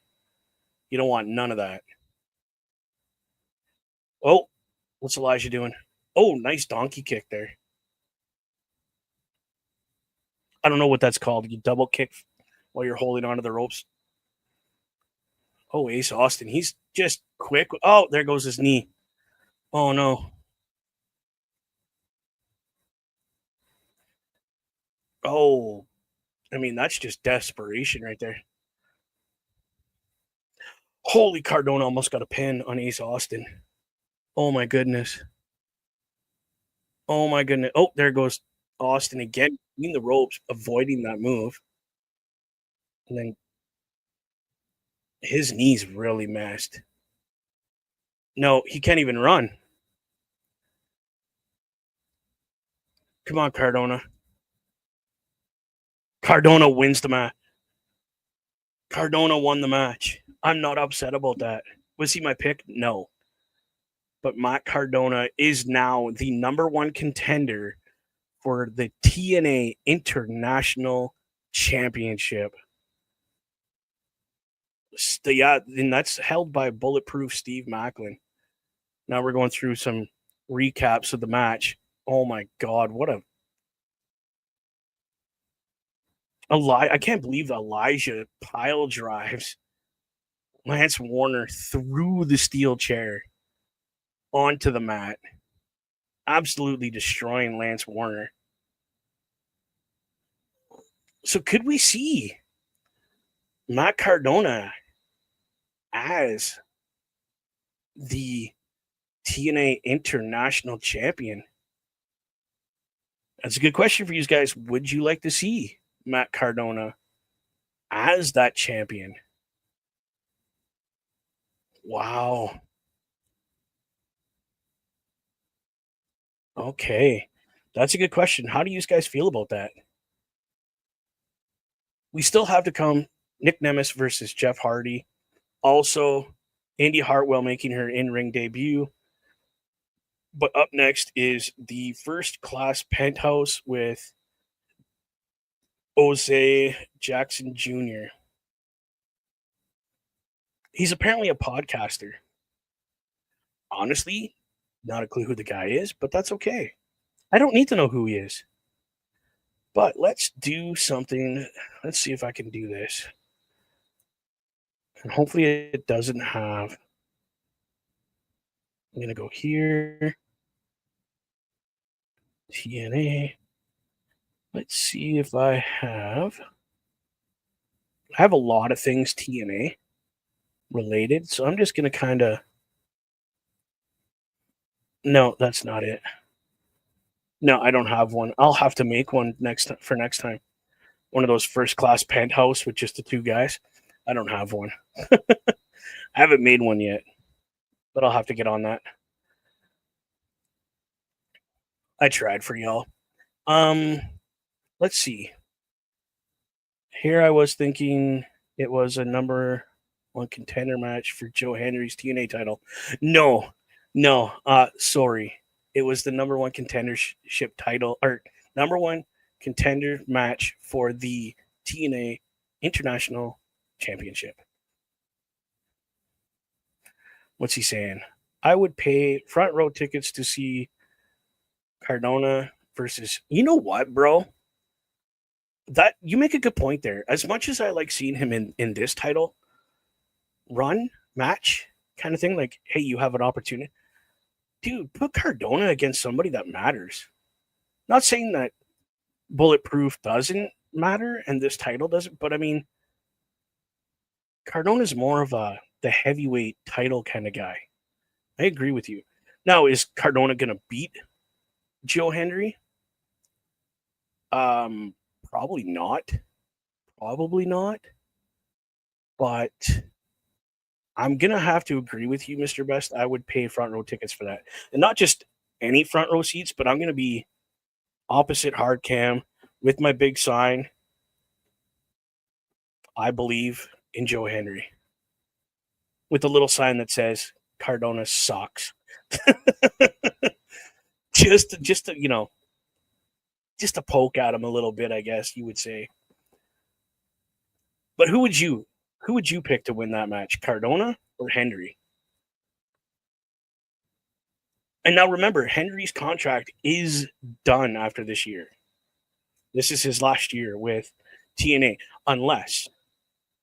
You don't want none of that. Oh, what's Elijah doing? Oh, nice donkey kick there. I don't know what that's called. You double kick while you're holding onto the ropes. Oh, Ace Austin. He's just quick. Oh, there goes his knee. Oh, no. Oh, I mean, that's just desperation right there. Holy Cardona almost got a pin on Ace Austin. Oh, my goodness. Oh, my goodness. Oh, there goes Austin again in the ropes, avoiding that move. And then his knee's really messed. No, he can't even run. Come on, Cardona. Cardona wins the match. Cardona won the match. I'm not upset about that. Was he my pick? No. But Matt Cardona is now the number one contender for the TNA International Championship. Yeah, and that's held by Bulletproof Steve Macklin. Now we're going through some recaps of the match. Oh my God, what a I can't believe Elijah pile drives Lance Warner through the steel chair onto the mat, absolutely destroying Lance Warner. So could we see Matt Cardona as the TNA International Champion? That's a good question for you guys. Would you like to see Matt Cardona as that champion? Wow. Okay. That's a good question. How do you guys feel about that? We still have to come Nick Nemeth versus Jeff Hardy. Also, Indy Hartwell making her in-ring debut. But up next is the first class penthouse with Jose Jackson Jr. He's apparently a podcaster. Honestly, not a clue who the guy is, but that's okay. I don't need to know who he is. But let's do something. Let's see if I can do this. And hopefully it doesn't have. I'm going to go here. TNA. Let's see if I have. I have a lot of things TNA related, so I'm just going to kind of No, that's not it. No, I don't have one. I'll have to make one for next time. One of those first class penthouse with just the two guys. I don't have one. I haven't made one yet, but I'll have to get on that. I tried for y'all. Um, let's see. Here I was thinking it was a number one contender match for Joe Henry's TNA title. No, no, sorry. It was the number one contendership title or number one contender match for the TNA International Championship. What's he saying? I would pay front row tickets to see Cardona versus. You know what, bro? That you make a good point there. As much as I like seeing him in this title run match kind of thing, like, hey, you have an opportunity, dude. Put Cardona against somebody that matters. Not saying that Bulletproof doesn't matter and this title doesn't, but I mean, Cardona's more of the heavyweight title kind of guy. I agree with you. Now, is Cardona gonna beat Joe Henry? Um, probably not. Probably not. But I'm gonna have to agree with you, Mr. Best. I would pay front row tickets for that, and not just any front row seats, but I'm gonna be opposite hard cam with my big sign. I believe in Joe Henry with a little sign that says Cardona sucks. just to, just to poke at him a little bit, I guess you would say. But who would you pick to win that match, Cardona or Henry? And now remember, Henry's contract is done after this year. This is his last year with TNA, unless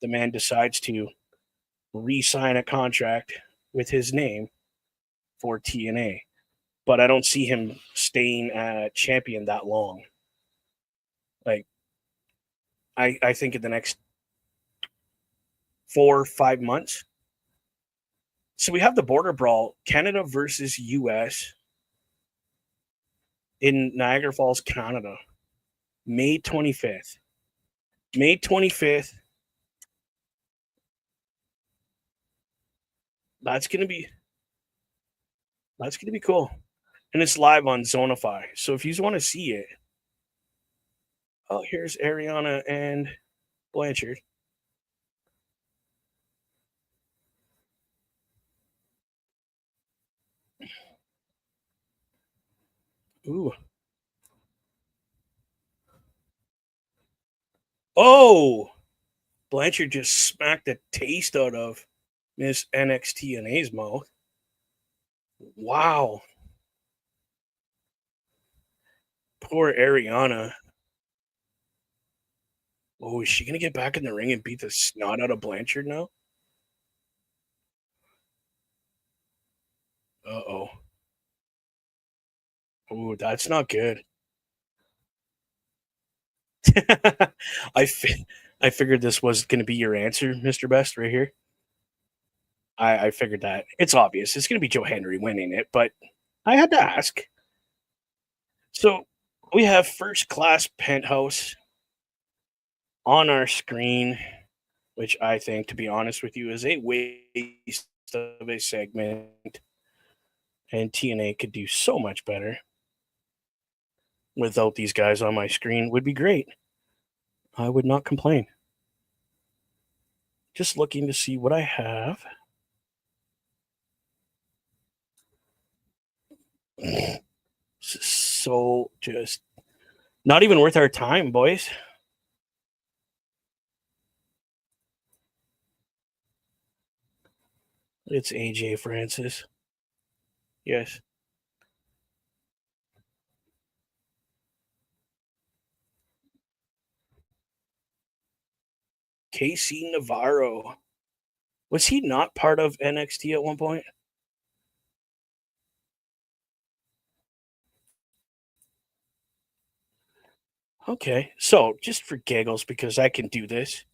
the man decides to re-sign a contract with his name for TNA. But I don't see him staying champion that long. Like I think in the next 4 or 5 months. So we have the border brawl, Canada versus US in Niagara Falls, Canada, May 25th. May 25th. That's gonna be cool. And it's live on Zonify. So if you want to see it, oh, here's Ariana and Blanchard. Ooh. Oh, Blanchard just smacked the taste out of Miss NXTNA's mouth. Wow. Poor Ariana. Oh, is she going to get back in the ring and beat the snot out of Blanchard now? Uh-oh. Oh, that's not good. I fi- I figured this was going to be your answer, Mr. Best, right here. I figured that. It's obvious. It's going to be Joe Henry winning it, but I had to ask. So we have first class penthouse on our screen, which I think, to be honest with you, is a waste of a segment. And TNA could do so much better without these guys on my screen. Would be great. I would not complain. Just looking to see what I have. So just not even worth our time, boys. It's AJ Francis. Yes. KC Navarro. Was he not part of NXT at one point? Okay. So just for giggles, because I can do this,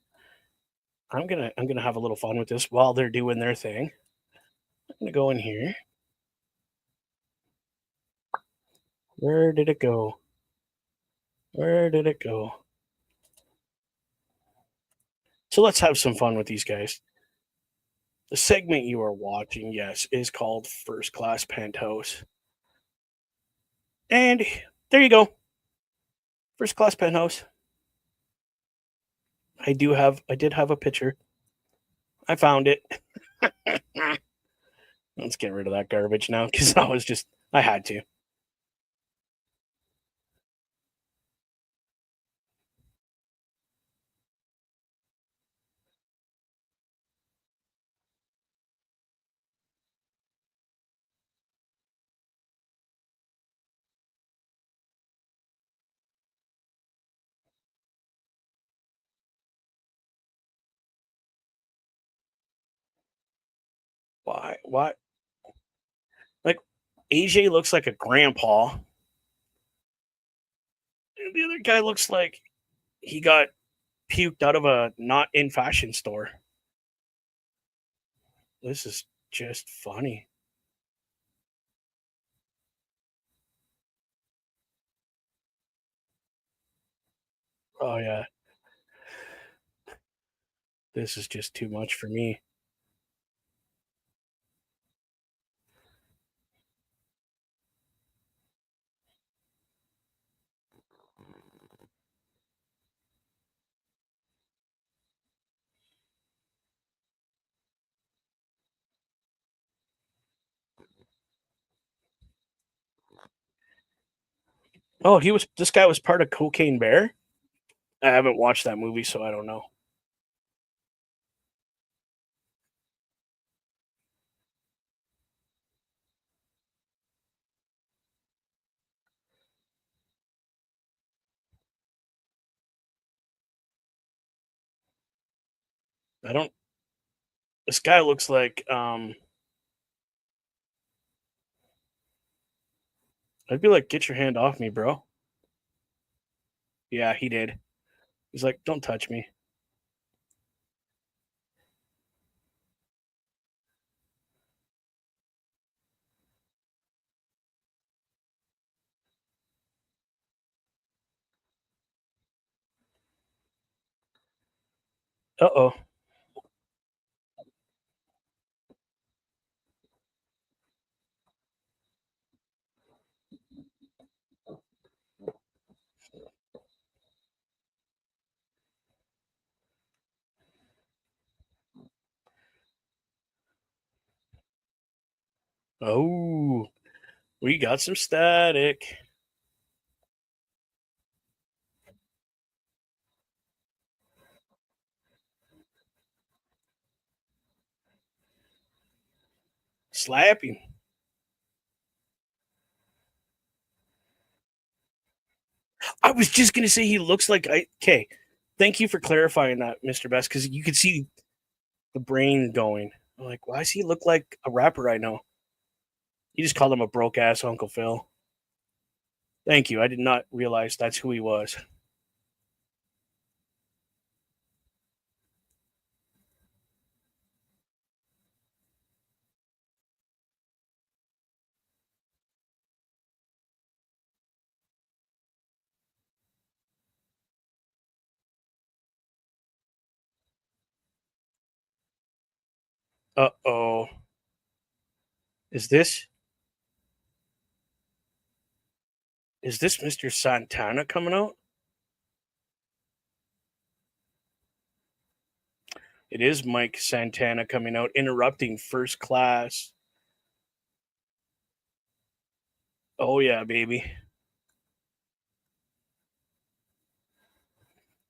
I'm gonna have a little fun with this while they're doing their thing. I'm gonna go in here. Where did it go? Where did it go? So let's have some fun with these guys. The segment you are watching, yes, is called First Class Penthouse. And there you go. First Class Penthouse. I did have a picture. I found it. Let's get rid of that garbage now because I had to. Why? Why? Like, AJ looks like a grandpa. And the other guy looks like he got puked out of a not in fashion store. This is just funny. Oh, yeah. This is just too much for me. Oh, this guy was part of Cocaine Bear? I haven't watched that movie, so I don't know. I don't This guy looks like I'd be like, get your hand off me, bro. Yeah, he did. He's like, don't touch me. Uh oh. Oh, we got some static. Slapping. I was just gonna say he looks like I. Okay, thank you for clarifying that, Mr. Best, because you could see the brain going. I'm like, why does he look like a rapper I know? You just called him a broke ass Uncle Phil. Thank you. I did not realize that's who he was. Uh oh. Is this is this Mr. Santana coming out? It is Mike Santana coming out, interrupting First Class. Oh yeah, baby.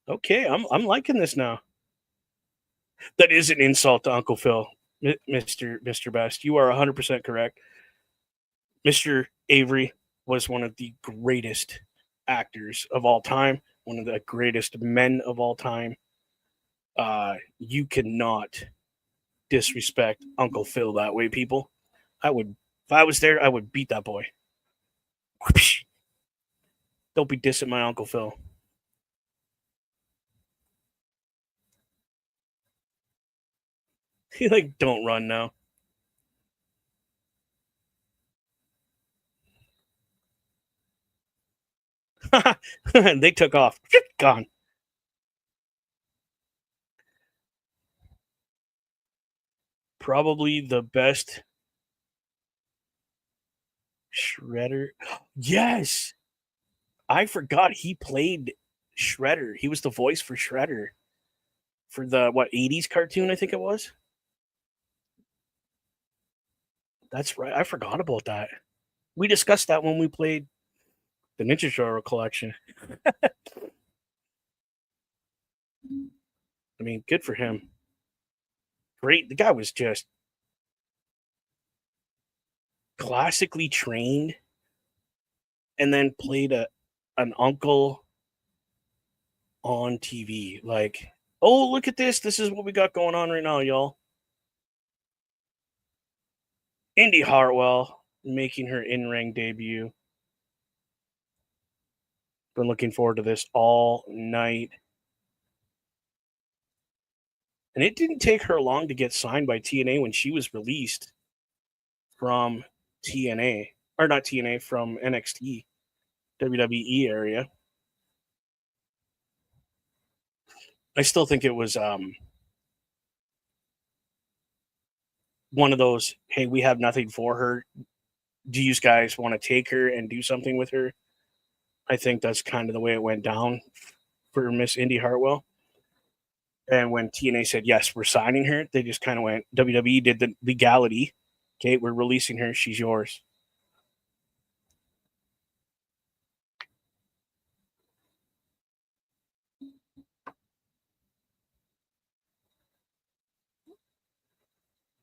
Okay, I'm liking this now. That is an insult to Uncle Phil, Mister Best. You are 100% correct. Mr. Avery was one of the greatest actors of all time, one of the greatest men of all time. You cannot disrespect Uncle Phil that way, people. I would, if I was there, I would beat that boy. Don't be dissing my Uncle Phil. He like, don't run now. They took off. Gone. Probably the best Shredder. Yes, I forgot he played Shredder. He was the voice for Shredder for the what 80s cartoon, I think it was. That's right. I forgot about that. We discussed that when we played the Ninja Turtle collection. I mean, good for him. Great. The guy was just classically trained and then played an uncle on TV. Like, oh, look at this. This is what we got going on right now, y'all. Indy Hartwell making her in ring debut. Been looking forward to this all night. And it didn't take her long to get signed by TNA when she was released from TNA, or not TNA, from NXT, WWE area. I still think it was one of those, hey, we have nothing for her. Do you guys want to take her and do something with her? I think that's kind of the way it went down for Miss Indy Hartwell. And when TNA said, yes, we're signing her, they just kind of went, WWE did the legality. Okay, we're releasing her. She's yours.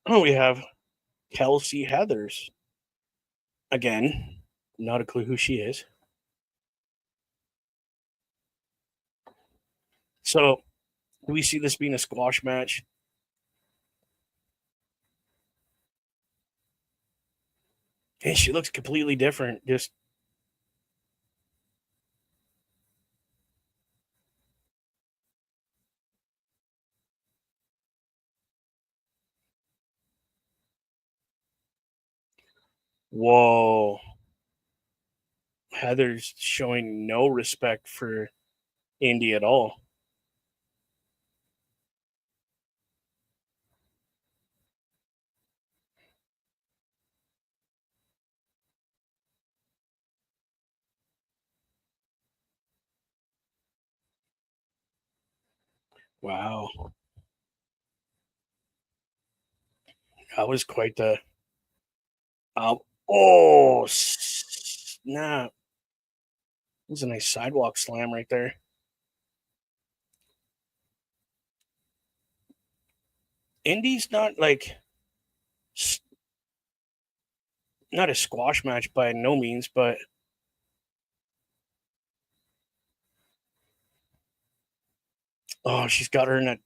Oh, we have Kelsey Heathers. Again, not a clue who she is. So, do we see this being a squash match? And she looks completely different. Just whoa. Heather's showing no respect for Indy at all. Wow. That was quite the. Um, oh, snap. That was a nice sidewalk slam right there. Indy's not like not a squash match by no means, but oh, she's got her in a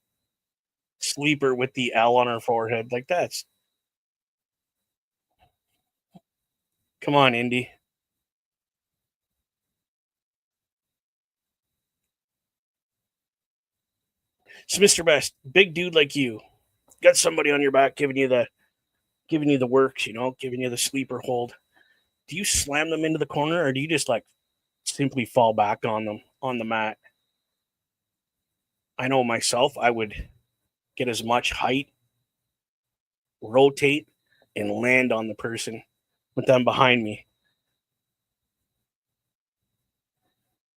sleeper with the L on her forehead. Like that's come on, Indy. So, Mr. Best, big dude like you, got somebody on your back giving you the works, giving you the sleeper hold. Do you slam them into the corner or do you just like simply fall back on them on the mat? I know myself, I would get as much height, rotate, and land on the person with them behind me.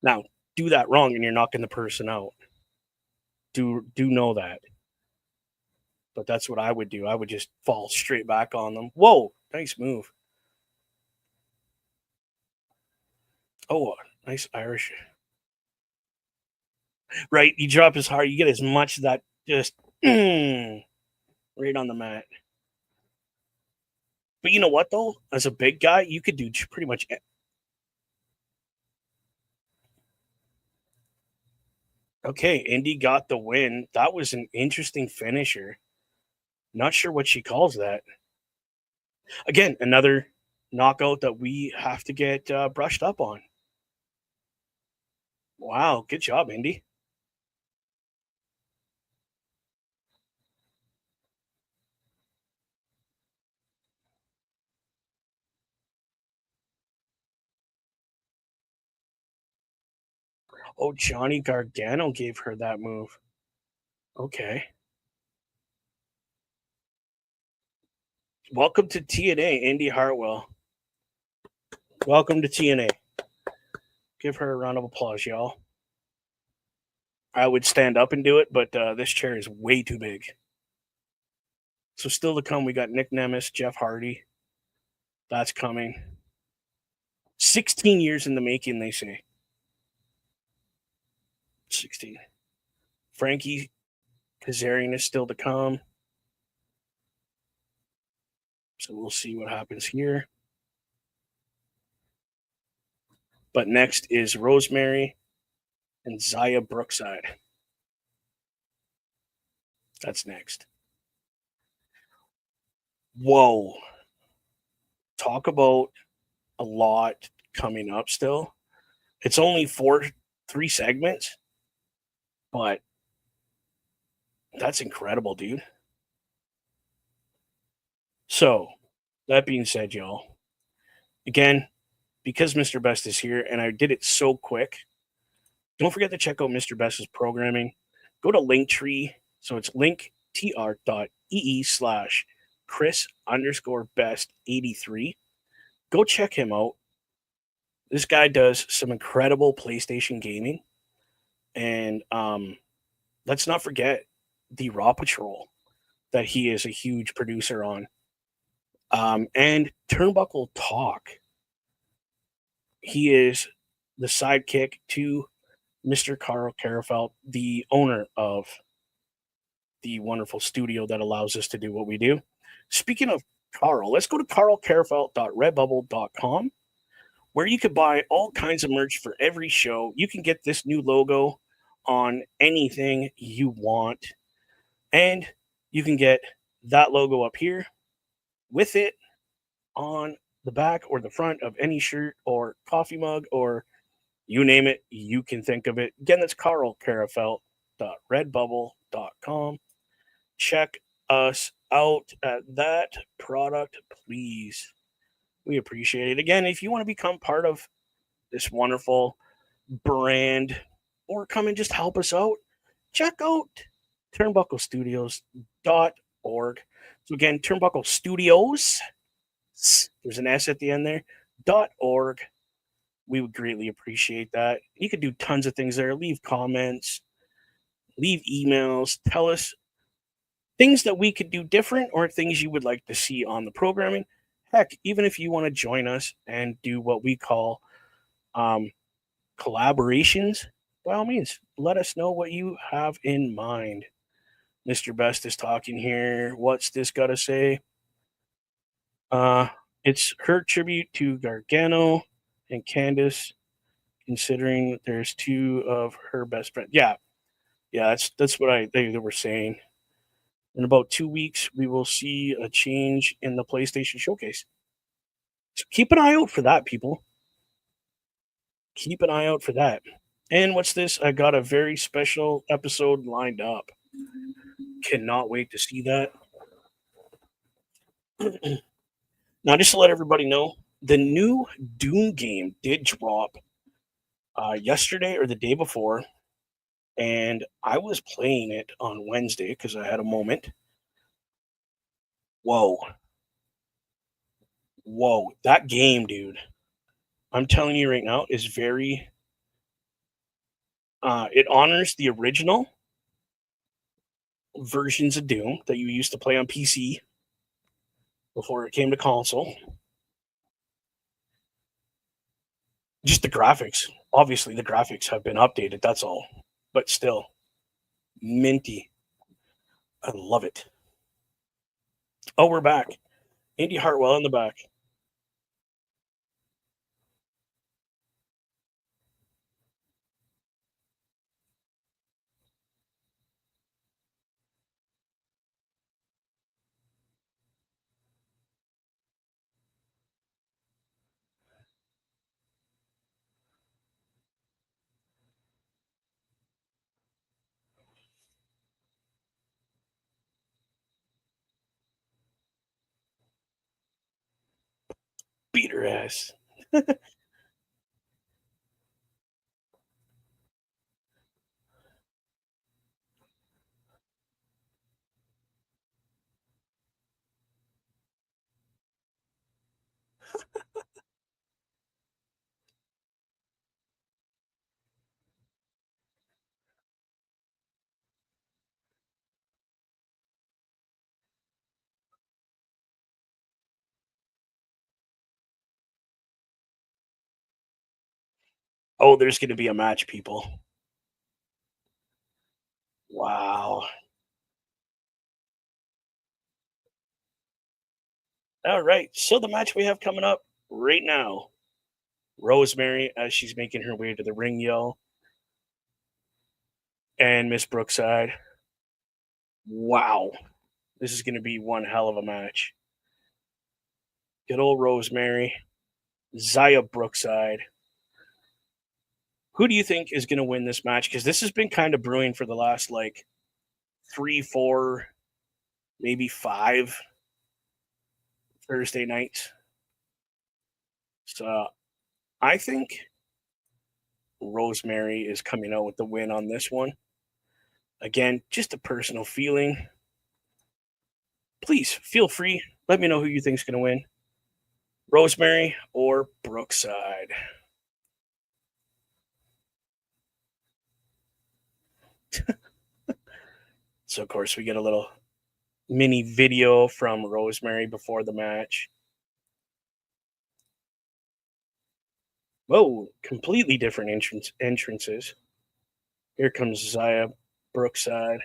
Now, do that wrong and you're knocking the person out. Do know that. But that's what I would do. I would just fall straight back on them. Whoa, nice move. Oh, nice Irish. Right, you drop as hard, you get as much of that just right on the mat. But you know what though? As a big guy, you could do pretty much. Okay, Indy got the win. That was an interesting finisher. Not sure what she calls that. Again, another knockout that we have to get brushed up on. Wow, good job, Indy. Oh, Johnny Gargano gave her that move. Okay. Welcome to TNA, Indy Hartwell. Welcome to TNA. Give her a round of applause, y'all. I would stand up and do it, but this chair is way too big. So still to come, we got Nick Nemeth, Jeff Hardy. That's coming. 16 years in the making, they say. 16. Frankie Kazarian is still to come. So we'll see what happens here. But next is Rosemary and Zaya Brookside. That's next. Whoa. Talk about a lot coming up still. It's only three segments, but that's incredible, dude. So, that being said, y'all, again, because Mr. Best is here and I did it so quick, don't forget to check out Mr. Best's programming. Go to Linktree. So it's linktr.ee/Chris_best83. Go check him out. This guy does some incredible PlayStation gaming. And let's not forget the Raw Patrol that he is a huge producer on. And Turnbuckle Talk. He is the sidekick to Mr. Carl Karafelt, the owner of the wonderful studio that allows us to do what we do. Speaking of Carl, let's go to carlkarafelt.redbubble.com, where you can buy all kinds of merch for every show. You can get this new logo on anything you want, and you can get that logo up here with it on the back or the front of any shirt or coffee mug or you name it, you can think of it. Again, that's carlkarafelt.redbubble.com. Check us out at that product, please. We appreciate it. Again, if you want to become part of this wonderful brand or come and just help us out, check out turnbucklestudios.org. So again, Turnbuckle Studios, there's an S at the end there, .org. We would greatly appreciate that. You could do tons of things there. Leave comments, leave emails, tell us things that we could do different or things you would like to see on the programming. Heck, even if you want to join us and do what we call collaborations, by all means, let us know what you have in mind. Mr. Best is talking here. What's this got to say? It's her tribute to Gargano and Candice, considering there's two of her best friends. Yeah, that's what they were saying. In about 2 weeks, we will see a change in the PlayStation Showcase. So keep an eye out for that, people. Keep an eye out for that. And what's this? I got a very special episode lined up. Cannot wait to see that. Now, just to let everybody know, the new Doom game did drop yesterday or the day before, and I was playing it on Wednesday because I had a moment. Whoa, that game, dude! I'm telling you right now, is very. It honors the original versions of Doom that you used to play on PC before it came to console. Just the graphics. Obviously, the graphics have been updated. That's all. But still, minty. I love it. Oh, we're back. Indy Hartwell in the back. Beat her ass. Oh, there's going to be a match, people. Wow. All right. So the match we have coming up right now, Rosemary, as she's making her way to the ring, yo, and Miss Brookside. Wow. This is going to be one hell of a match. Good old Rosemary, Zaya Brookside. Who do you think is going to win this match? Because this has been kind of brewing for the last like 3, 4, maybe 5 Thursday nights. So I think Rosemary is coming out with the win on this one. Again, just a personal feeling. Please feel free. Let me know who you think is going to win, Rosemary or Brookside. So, of course, we get a little mini video from Rosemary before the match. Whoa, completely different entrances. Here comes Zaya Brookside.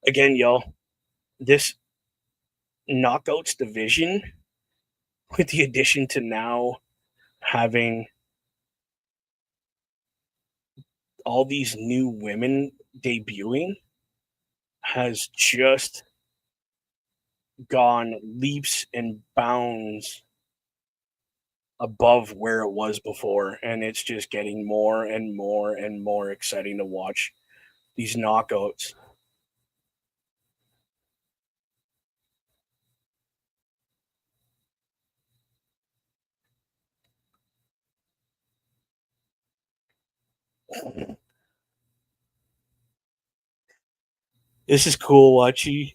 Again, y'all, this knockouts division, with the addition to now having all these new women debuting, has just gone leaps and bounds above where it was before. And it's just getting more and more and more exciting to watch these knockouts. This is cool watching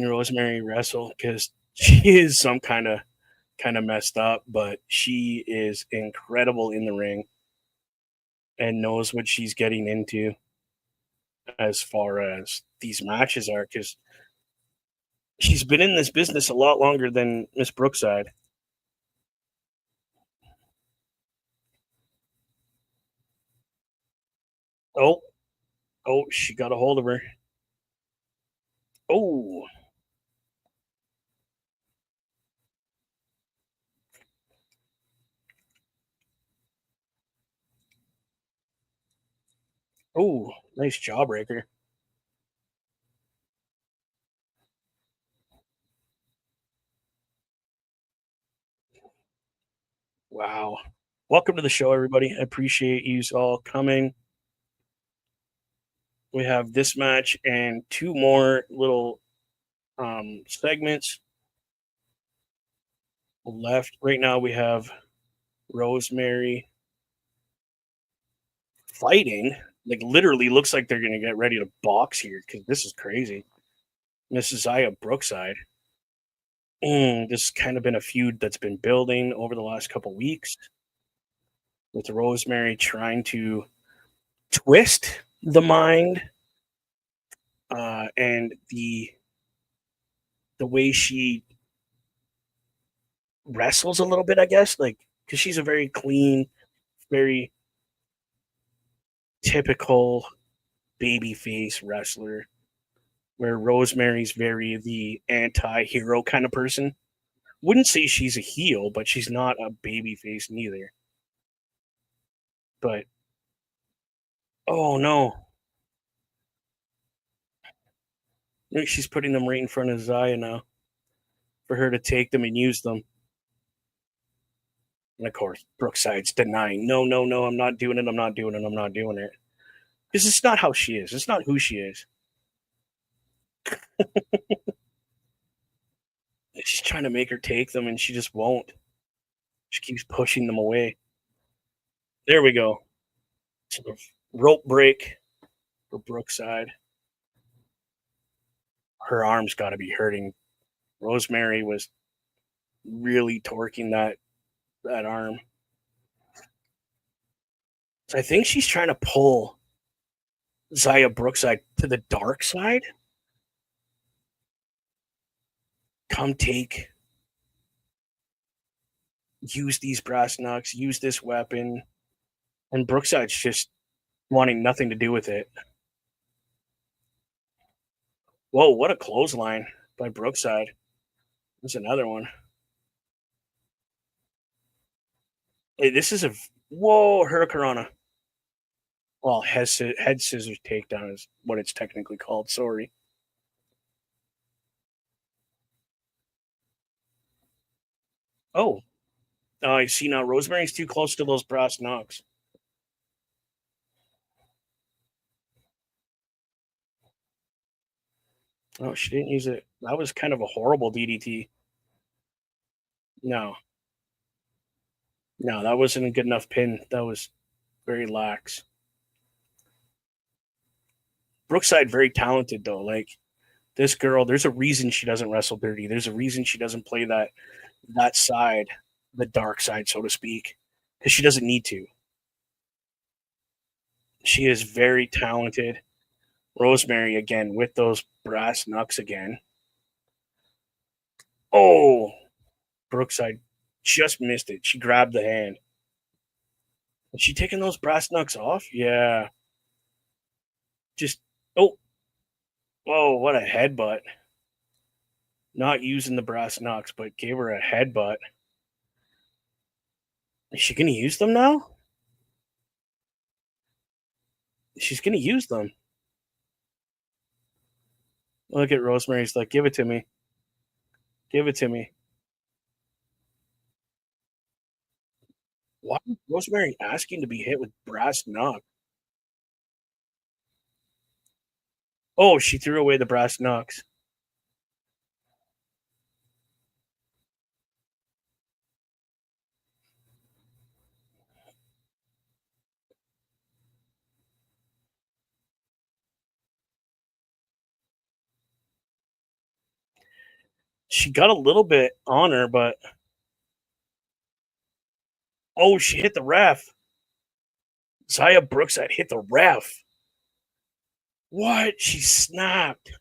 Rosemary wrestle because she is some kind of messed up, but she is incredible in the ring and knows what she's getting into as far as these matches are because she's been in this business a lot longer than Miss Brookside. Oh, oh, she got a hold of her. Oh, oh, nice jawbreaker. Wow. Welcome to the show, everybody. I appreciate you all coming. We have this match and two more little segments left. Right now, we have Rosemary fighting. Like, literally looks like they're going to get ready to box here because this is crazy. Mrs. Zaya Brookside. This has kind of been a feud that's been building over the last couple weeks with Rosemary trying to twist the mind and the way she wrestles a little bit, I guess, like because she's a very clean, very typical baby face wrestler, where Rosemary's very the anti-hero kind of person. Wouldn't say she's a heel, but she's not a baby face neither. But oh no, look, she's putting them right in front of Zaya now for her to take them and use them. And of course, Brookside's denying, no, no, no, I'm not doing it, I'm not doing it, I'm not doing it. Because it's not how she is. It's not who she is. She's trying to make her take them, and she just won't. She keeps pushing them away. There we go. Sort of rope break for Brookside. Her arm's got to be hurting. Rosemary was really torquing that arm. So I think she's trying to pull Zaya Brookside to the dark side. Come use these brass knucks, use this weapon. And Brookside's just wanting nothing to do with it. Whoa, what a clothesline by Brookside. There's another one. Hey, this is a whoa, Hurricanrana. Well, head scissors takedown is what it's technically called. Sorry. Oh, I see now. Rosemary's too close to those brass knucks. Oh, she didn't use it. That was kind of a horrible DDT. No, no, that wasn't a good enough pin. That was very lax. Brookside very talented though. Like this girl, there's a reason she doesn't wrestle dirty. There's a reason she doesn't play that side, the dark side, so to speak, because she doesn't need to. She is very talented. Rosemary again with those brass knucks again. Oh, Brookside just missed it. She grabbed the hand. Is she taking those brass knucks off? Yeah. Just oh, whoa, what a headbutt. Not using the brass knucks, but gave her a headbutt. Is she gonna use them now? She's gonna use them. Look at Rosemary's like, give it to me. Give it to me. Why is Rosemary asking to be hit with brass knuck? Oh, she threw away the brass knucks. She got a little bit on her, but oh, she hit the ref. Zaya Brookside hit the ref. What? She snapped.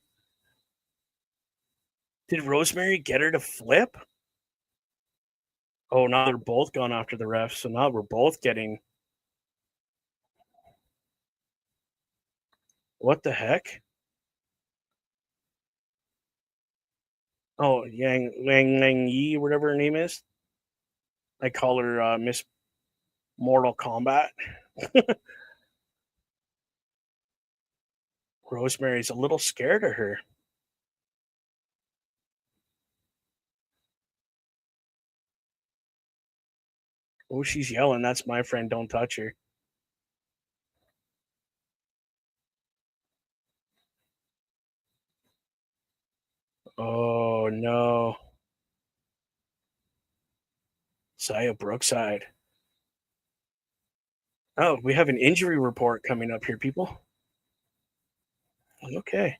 Did Rosemary get her to flip? Oh, now they're both gone after the ref. So now we're both getting. What the heck? Oh, Yang Lang Lang Yi, whatever her name is. I call her Miss Mortal Kombat. Rosemary's a little scared of her. Oh, she's yelling. That's my friend. Don't touch her. Oh, no. Zaya Brookside. Oh, we have an injury report coming up here, people. Okay.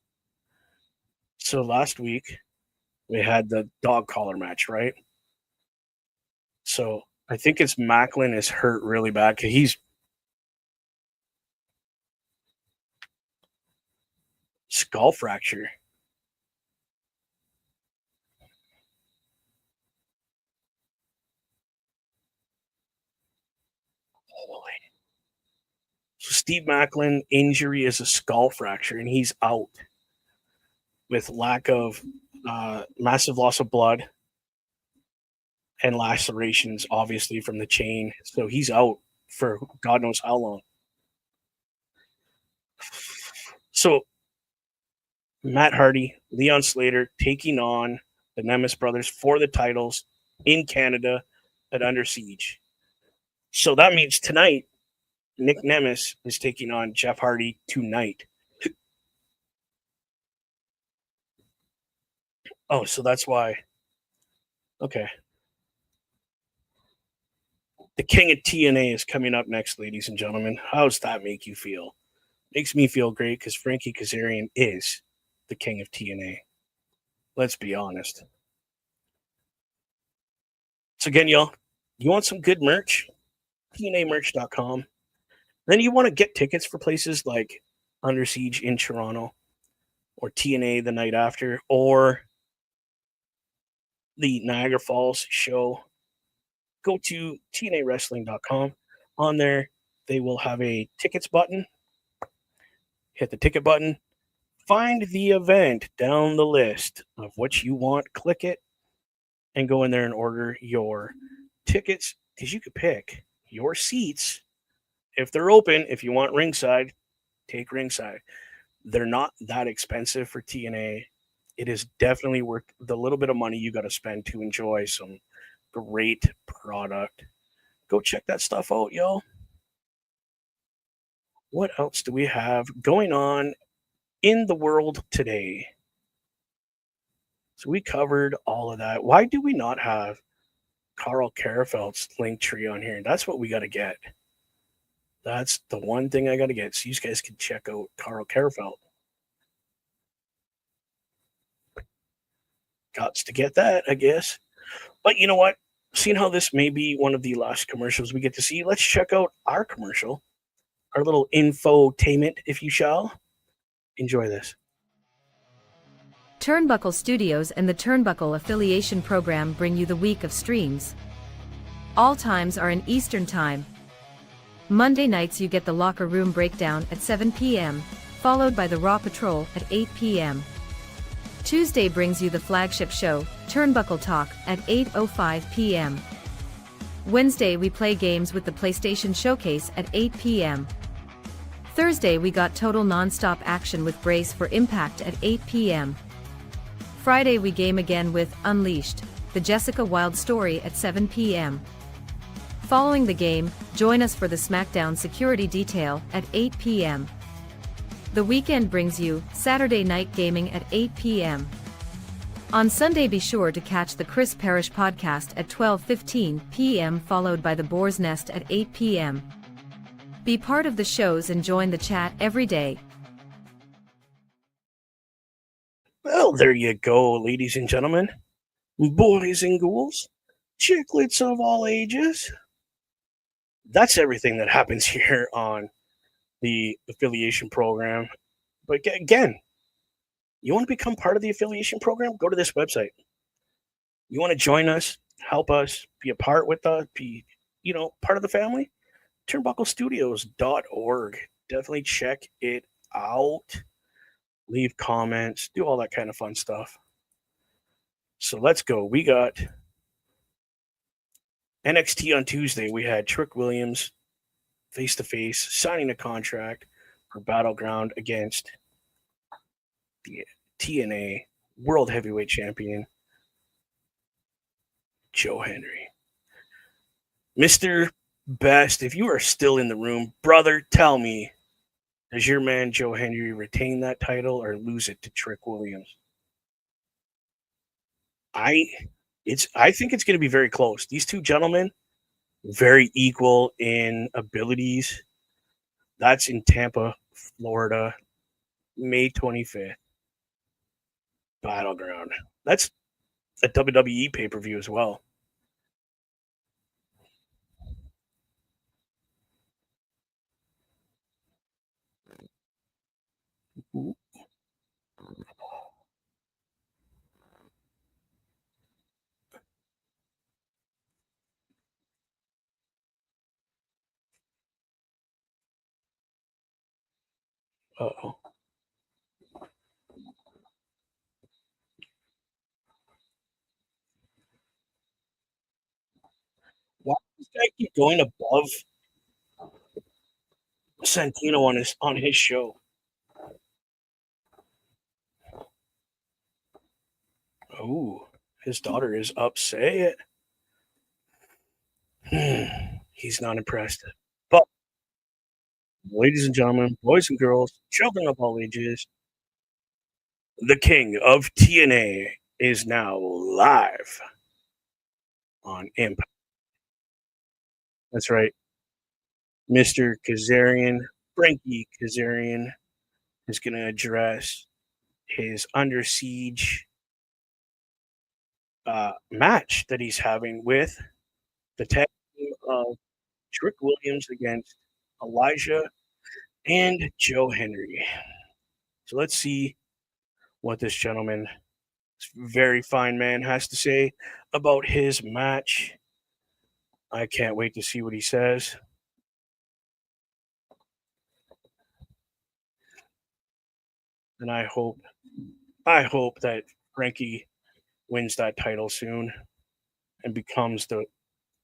So last week we had the dog collar match, right? So I think it's Macklin is hurt really bad because he's skull fracture. Holy. So Steve Macklin injury is a skull fracture, and he's out with lack of massive loss of blood and lacerations, obviously from the chain. So he's out for God knows how long. So Matt Hardy, Leon Slater taking on the Nemes brothers for the titles in Canada at Under Siege. So that means tonight, Nick Nemes is taking on Jeff Hardy tonight. Oh, so that's why. Okay. The King of TNA is coming up next, ladies and gentlemen. How does that make you feel? Makes me feel great because Frankie Kazarian is the King of TNA. Let's be honest. So again, y'all, you want some good merch? TNAmerch.com. Then you want to get tickets for places like Under Siege in Toronto or TNA the night after or the Niagara Falls show. Go to tnawrestling.com. On there, they will have a tickets button. Hit the ticket button. Find the event down the list of what you want. Click it and go in there and order your tickets because you could pick your seats if they're open. If you want ringside, take ringside. They're not that expensive for TNA. It is definitely worth the little bit of money you got to spend to enjoy some great product. Go check that stuff out, yo. What else do we have going on in the world today? So we covered all of that. Why do we not have Carl Carafelt's link tree on here? That's what we got to get. That's the one thing I got to get. So you guys can check out Carl Carafelt. Got to get that, I guess. But you know what? Seeing how this may be one of the last commercials we get to see, let's check out our commercial, our little infotainment, if you shall. Enjoy this. Turnbuckle Studios and the Turnbuckle Affiliation Program bring you the week of streams. All times are in Eastern Time. Monday nights you get the Locker Room Breakdown at 7 p.m., followed by the Raw Patrol at 8 p.m. Tuesday brings you the flagship show, Turnbuckle Talk, at 8:05 p.m. Wednesday we play games with the PlayStation Showcase at 8 p.m. Thursday we got total non-stop action with Brace for Impact at 8 p.m. Friday we game again with Unleashed, the Jessica Wilde story at 7 p.m. Following the game, join us for the SmackDown Security Detail at 8 p.m. The weekend brings you Saturday Night Gaming at 8 p.m. On Sunday be sure to catch the Chris Parrish podcast at 12:15 p.m. followed by the Boar's Nest at 8 p.m. Be part of the shows and join the chat every day. Well, there you go, ladies and gentlemen, boys and ghouls, chicklets of all ages. That's everything that happens here on the affiliation program. But again, you want to become part of the affiliation program? Go to this website. You want to join us, help us, be a part with us, be, part of the family? Turnbucklestudios.org. Definitely check it out. Leave comments, do all that kind of fun stuff. So let's go. We got NXT on Tuesday. We had Trick Williams face-to-face signing a contract for Battleground against the TNA World Heavyweight Champion, Joe Henry. Mr. Best, if you are still in the room, brother, tell me, does your man Joe Henry retain that title or lose it to Trick Williams? I think it's going to be very close. These two gentlemen, very equal in abilities. That's in Tampa, Florida, May 25th. Battleground. That's a WWE pay-per-view as well. Uh-oh. Why does this guy keep going above Santino on his show? Oh, his daughter is upset. He's not impressed. But, ladies and gentlemen, boys and girls, children of all ages, the king of TNA is now live on iMPACT. That's right. Mr. Kazarian, Frankie Kazarian, is going to address his Under Siege match that he's having with the tag team of Trick Williams against Elijah, and Joe Henry. So let's see what this gentleman, this very fine man, has to say about his match. I can't wait to see what he says. And I hope that Frankie wins that title soon and becomes the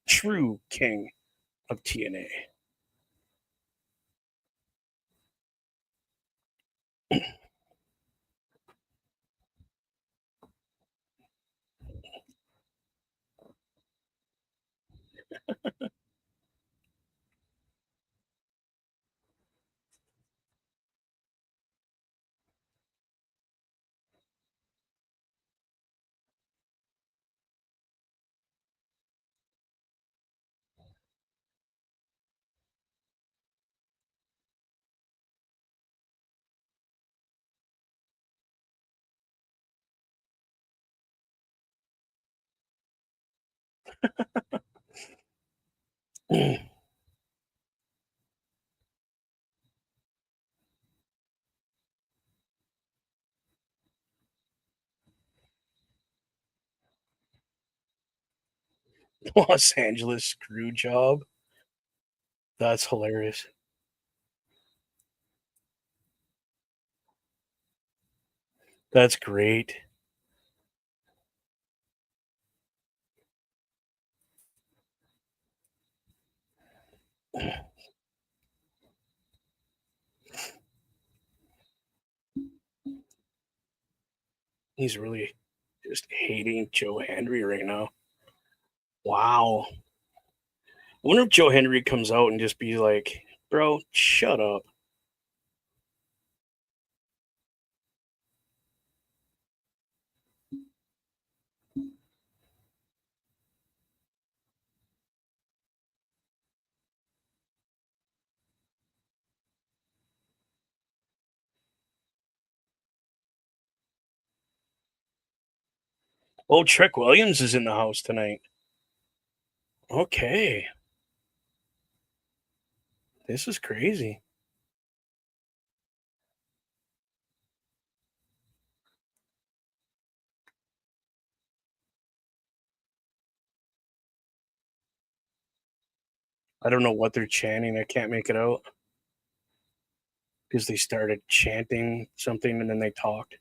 true king of TNA. Los Angeles screw job. That's hilarious. That's great. He's really just hating Joe Henry right now. Wow. I wonder if Joe Henry comes out and just be like, bro, shut up. Oh, Trick Williams is in the house tonight. Okay. This is crazy. I don't know what they're chanting. I can't make it out because they started chanting something and then they talked.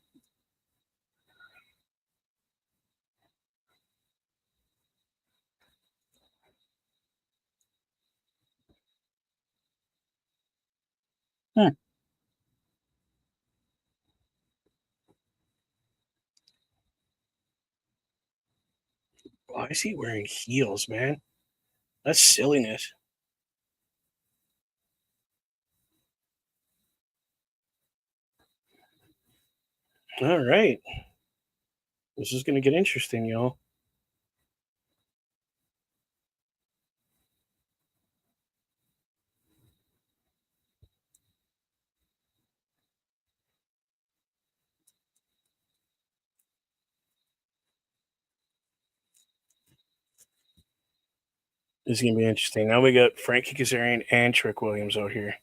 Hmm. Why is he wearing heels, man? That's silliness. All right. This is going to get interesting, y'all. This is going to be interesting. Now we got Frankie Kazarian and Trick Williams out here.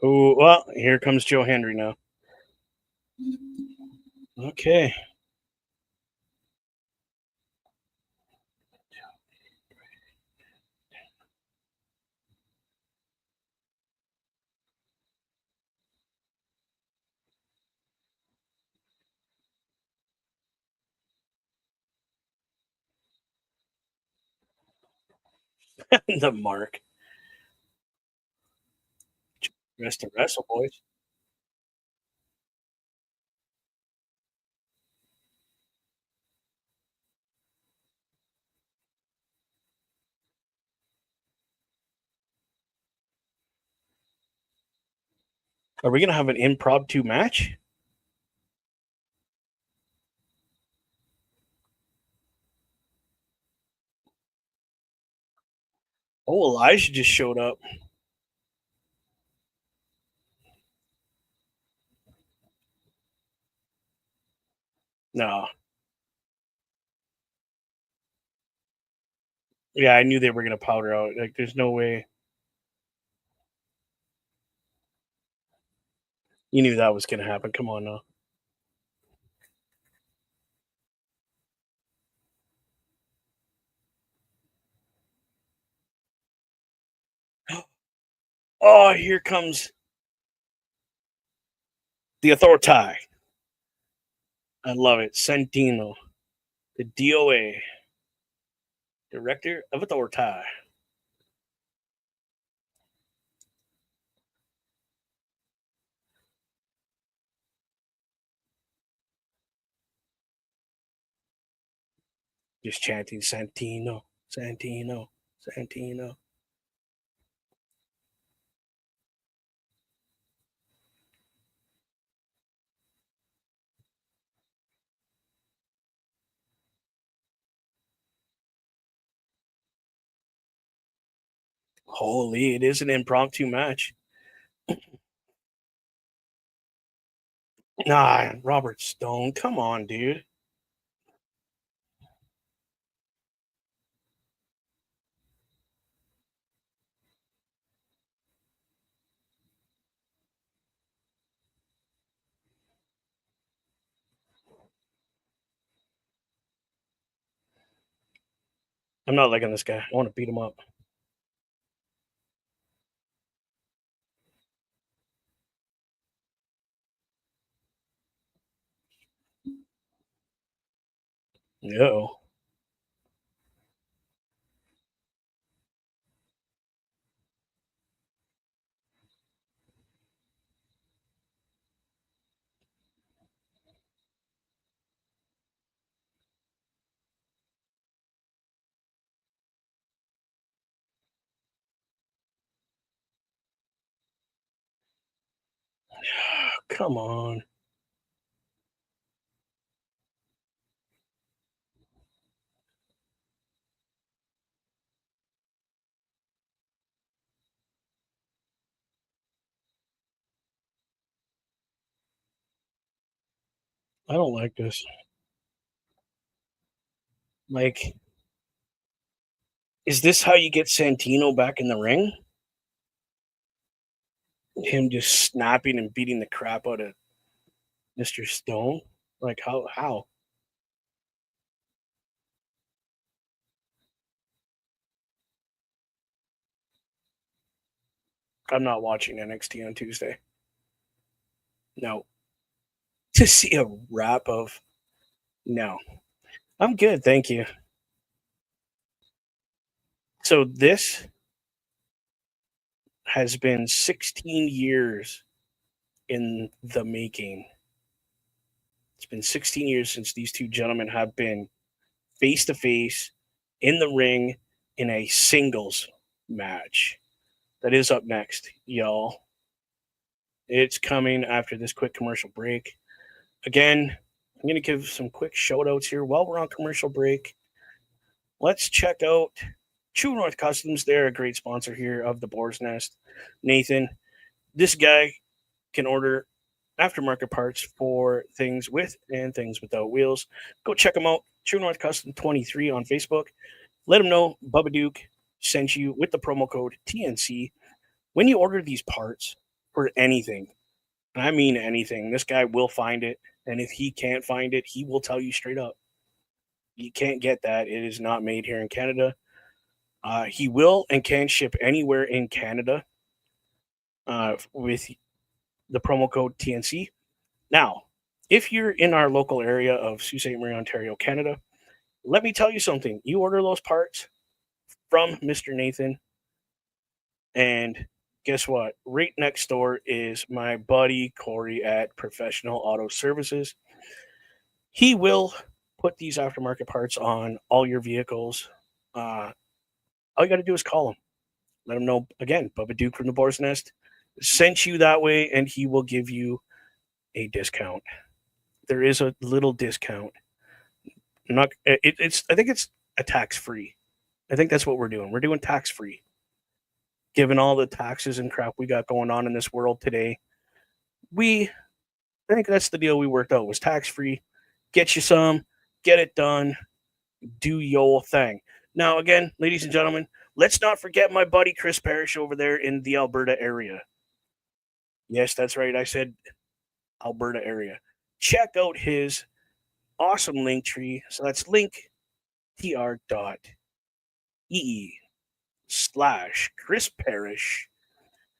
Oh, well, here comes Joe Henry now. Okay. The mark. Rest to wrestle, boys. Are we going to have an impromptu match? Oh, Elijah just showed up. No. Yeah, I knew they were gonna powder out. Like, there's no way. You knew that was gonna happen. Come on now. Oh, here comes the authority. I love it. Santino, the DOA, Director of Authority. Just chanting Santino, Santino, Santino. Holy, it is an impromptu match. Nah, Robert Stone. Come on, dude. I'm not liking this guy. I want to beat him up. No. Come on. I don't like this. Like, is this how you get Santino back in the ring? Him just snapping and beating the crap out of Mr. Stone? Like, how? How? I'm not watching NXT on Tuesday. No. To see a wrap of. No. I'm good. Thank you. So, this has been 16 years in the making. It's been 16 years since these two gentlemen have been face to face in the ring in a singles match. That is up next, y'all. It's coming after this quick commercial break. Again, I'm going to give some quick shout outs here while we're on commercial break. Let's check out True North Customs. They're a great sponsor here of the Boar's Nest. Nathan, this guy can order aftermarket parts for things with and things without wheels. Go check them out. True North Custom 23 on Facebook. Let them know Bubba Duke sent you with the promo code TNC. When you order these parts for anything, and I mean anything, this guy will find it. And if he can't find it, he will tell you straight up. You can't get that. It is not made here in Canada. He will and can ship anywhere in Canada with the promo code TNC. Now, if you're in our local area of Sault Ste. Marie, Ontario, Canada, let me tell you something. You order those parts from Mr. Nathan, and guess what? Right next door is my buddy Corey at Professional Auto Services. He will put these aftermarket parts on all your vehicles. All you got to do is call him. Let him know, again, Bubba Duke from the Boar's Nest sent you that way, and he will give you a discount. There is a little discount. Not it's I think it's a tax free. I think that's what we're doing. We're doing tax free. given all the taxes and crap we got going on in this world today, we I think that's the deal we worked out was tax free. Get you some, get it done, do your thing. Now, again, ladies and gentlemen, let's not forget my buddy Chris Parrish over there in the Alberta area. Yes, that's right. I said Alberta area. Check out his awesome link tree. So that's linktr.ee/Chris Parrish.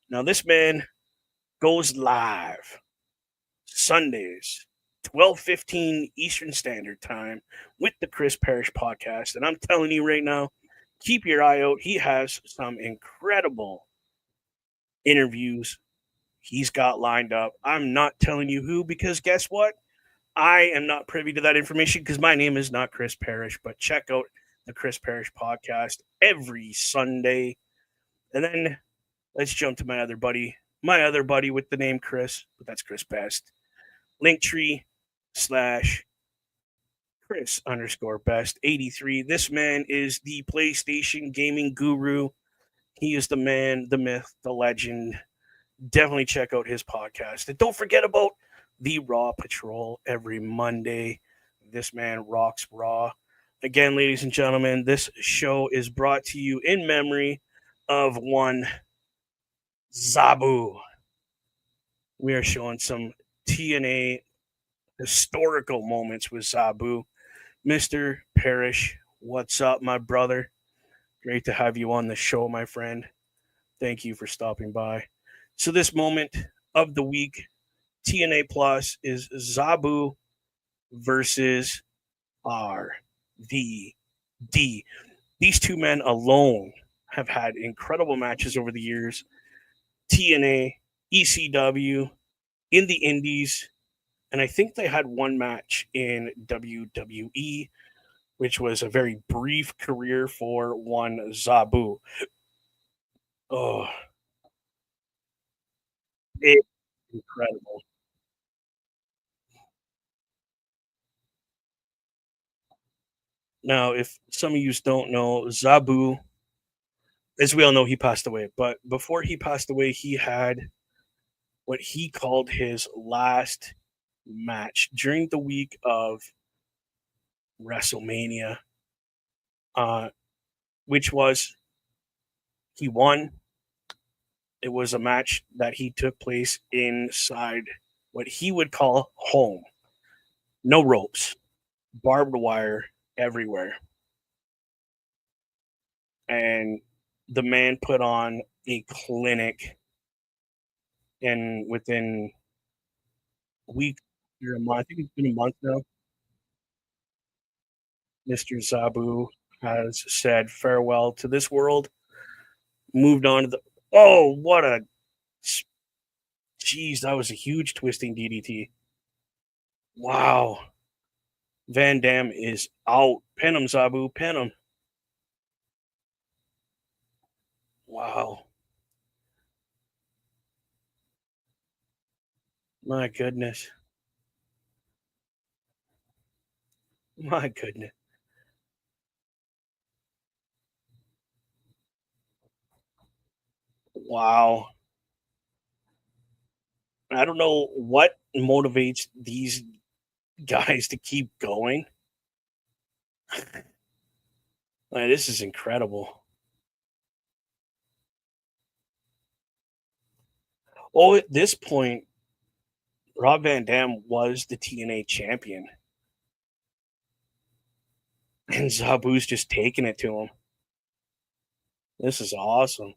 Now, this man goes live Sundays, 12:15 Eastern Standard Time with the Chris Parrish podcast. And I'm telling you right now, keep your eye out. He has some incredible interviews he's got lined up. I'm not telling you who because guess what? I am not privy to that information because my name is not Chris Parrish, but check out the Chris Parrish podcast every Sunday. And then let's jump to my other buddy with the name Chris, but that's Chris Best. Linktree/Chris underscore best 83. This man is the PlayStation gaming guru. He is the man, the myth, the legend. Definitely check out his podcast. And don't forget about the Raw Patrol every Monday. This man rocks Raw. Again, ladies and gentlemen, this show is brought to you in memory of one Zabu. We are showing some TNA historical moments with Zabu. Mr. Parrish, what's up, my brother? Great to have you on the show, my friend. Thank you for stopping by. So, this moment of the week, TNA Plus is Zabu versus RVD. These two men alone have had incredible matches over the years. TNA, ECW, in the Indies, and I think they had one match in WWE, which was a very brief career for one Zabu. Oh, it's incredible. Now, if some of you don't know, Zabu, as we all know, he passed away. But before he passed away, he had what he called his last match during the week of WrestleMania, uh, which was he won. It was a match that he took place inside what he would call home. No ropes, barbed wire everywhere. And the man put on a clinic, and within a week or a month, I think it's been a month now, Mr. Zabu has said farewell to this world, moved on to the. Oh, what a. Jeez, that was a huge twisting DDT. Wow. Van Dam is out. Pin him, Zabu. Pin him. Wow. My goodness. My goodness. Wow. I don't know what motivates these guys to keep going. Like, this is incredible. Oh, at this point, Rob Van Dam was the TNA champion, and Zabu's just taking it to him. This is awesome.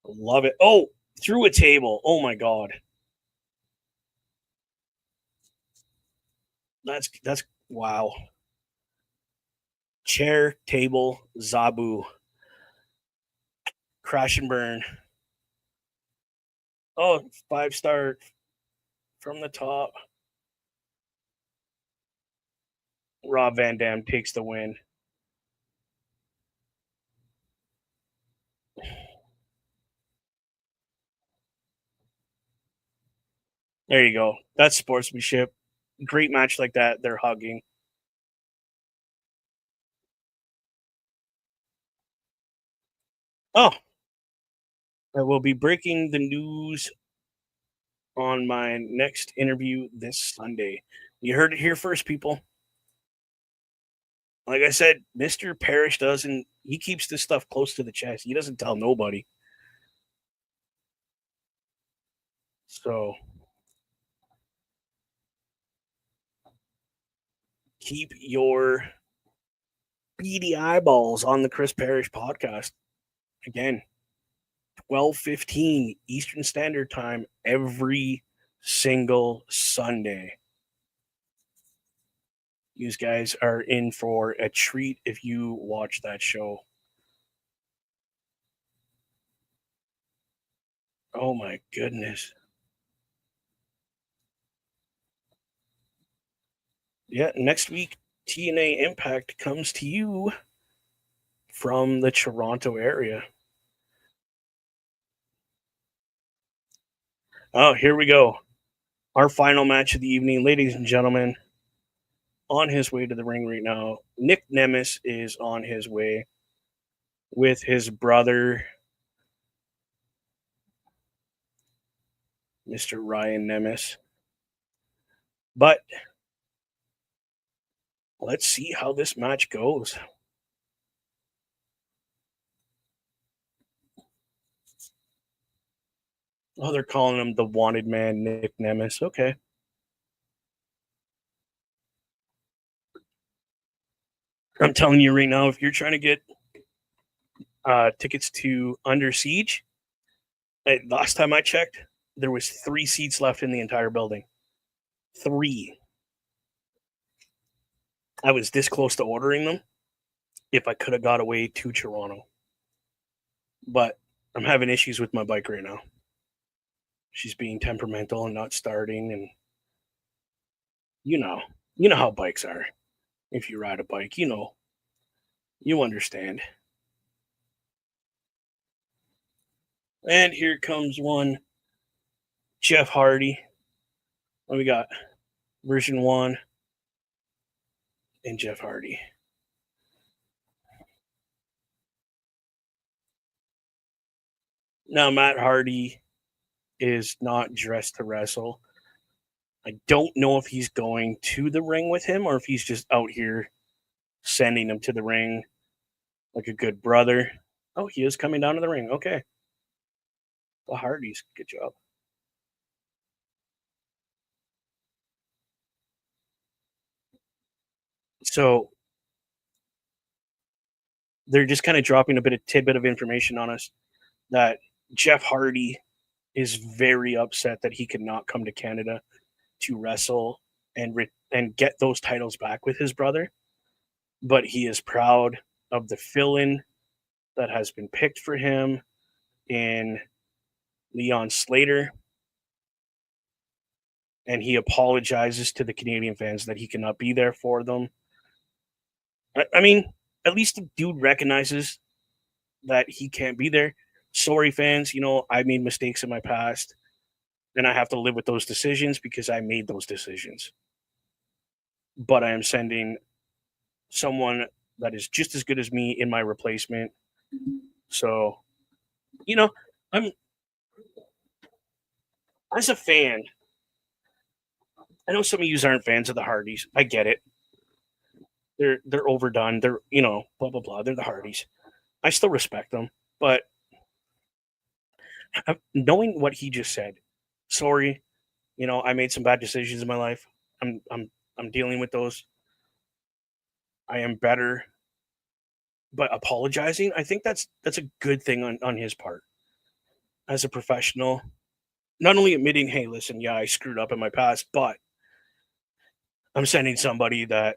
Love it. Oh, through a table. Oh my god. That's wow. Chair, table, Zabu, crash and burn. Oh, 5-star from the top. Rob Van Dam takes the win. There you go. That's sportsmanship. Great match like that. They're hugging. Oh, I will be breaking the news on my next interview this Sunday. You heard it here first, people. Like I said, Mr. Parrish doesn't, he keeps this stuff close to the chest. He doesn't tell nobody. So keep your beady eyeballs on the Chris Parrish podcast. Again, 12:15 Eastern Standard Time every single Sunday. You guys are in for a treat if you watch that show. Oh my goodness. Yeah, next week TNA Impact comes to you from the Toronto area. Oh, here we go. Our final match of the evening, ladies and gentlemen. On his way to the ring right now, Nick Nemes is on his way with his brother, Mr. Ryan Nemes. But let's see how this match goes. Oh, they're calling him the wanted man, Nick Nemes. Okay. I'm telling you right now, if you're trying to get tickets to Under Siege, last time I checked, there was 3 seats left in the entire building. 3. I was this close to ordering them if I could have got away to Toronto. But I'm having issues with my bike right now. She's being temperamental and not starting, and you know, you know how bikes are. If you ride a bike, you understand. And here comes one, Jeff Hardy. What we got? Version 1 and Jeff Hardy. Now, Matt Hardy is not dressed to wrestle. I don't know if he's going to the ring with him or if he's just out here sending him to the ring like a good brother. Oh, he is coming down to the ring. Okay. The Hardys. Good job. So they're just kind of dropping a bit of tidbit of information on us that Jeff Hardy is very upset that he could not come to Canada to wrestle and get those titles back with his brother, but he is proud of the fill-in that has been picked for him in Leon Slater, and he apologizes to the Canadian fans that he cannot be there for them. I mean, at least the dude recognizes that he can't be there. Sorry, fans. I made mistakes in my past, and I have to live with those decisions because I made those decisions. But I am sending someone that is just as good as me in my replacement. So, you know, I'm as a fan. I know some of you aren't fans of the Hardys. I get it. They're overdone. They're blah blah blah. They're the Hardys. I still respect them, but knowing what he just said, sorry, I made some bad decisions in my life. I'm dealing with those. I am better, but apologizing, I think that's a good thing on his part as a professional. Not only admitting, hey, listen, yeah, I screwed up in my past, but I'm sending somebody that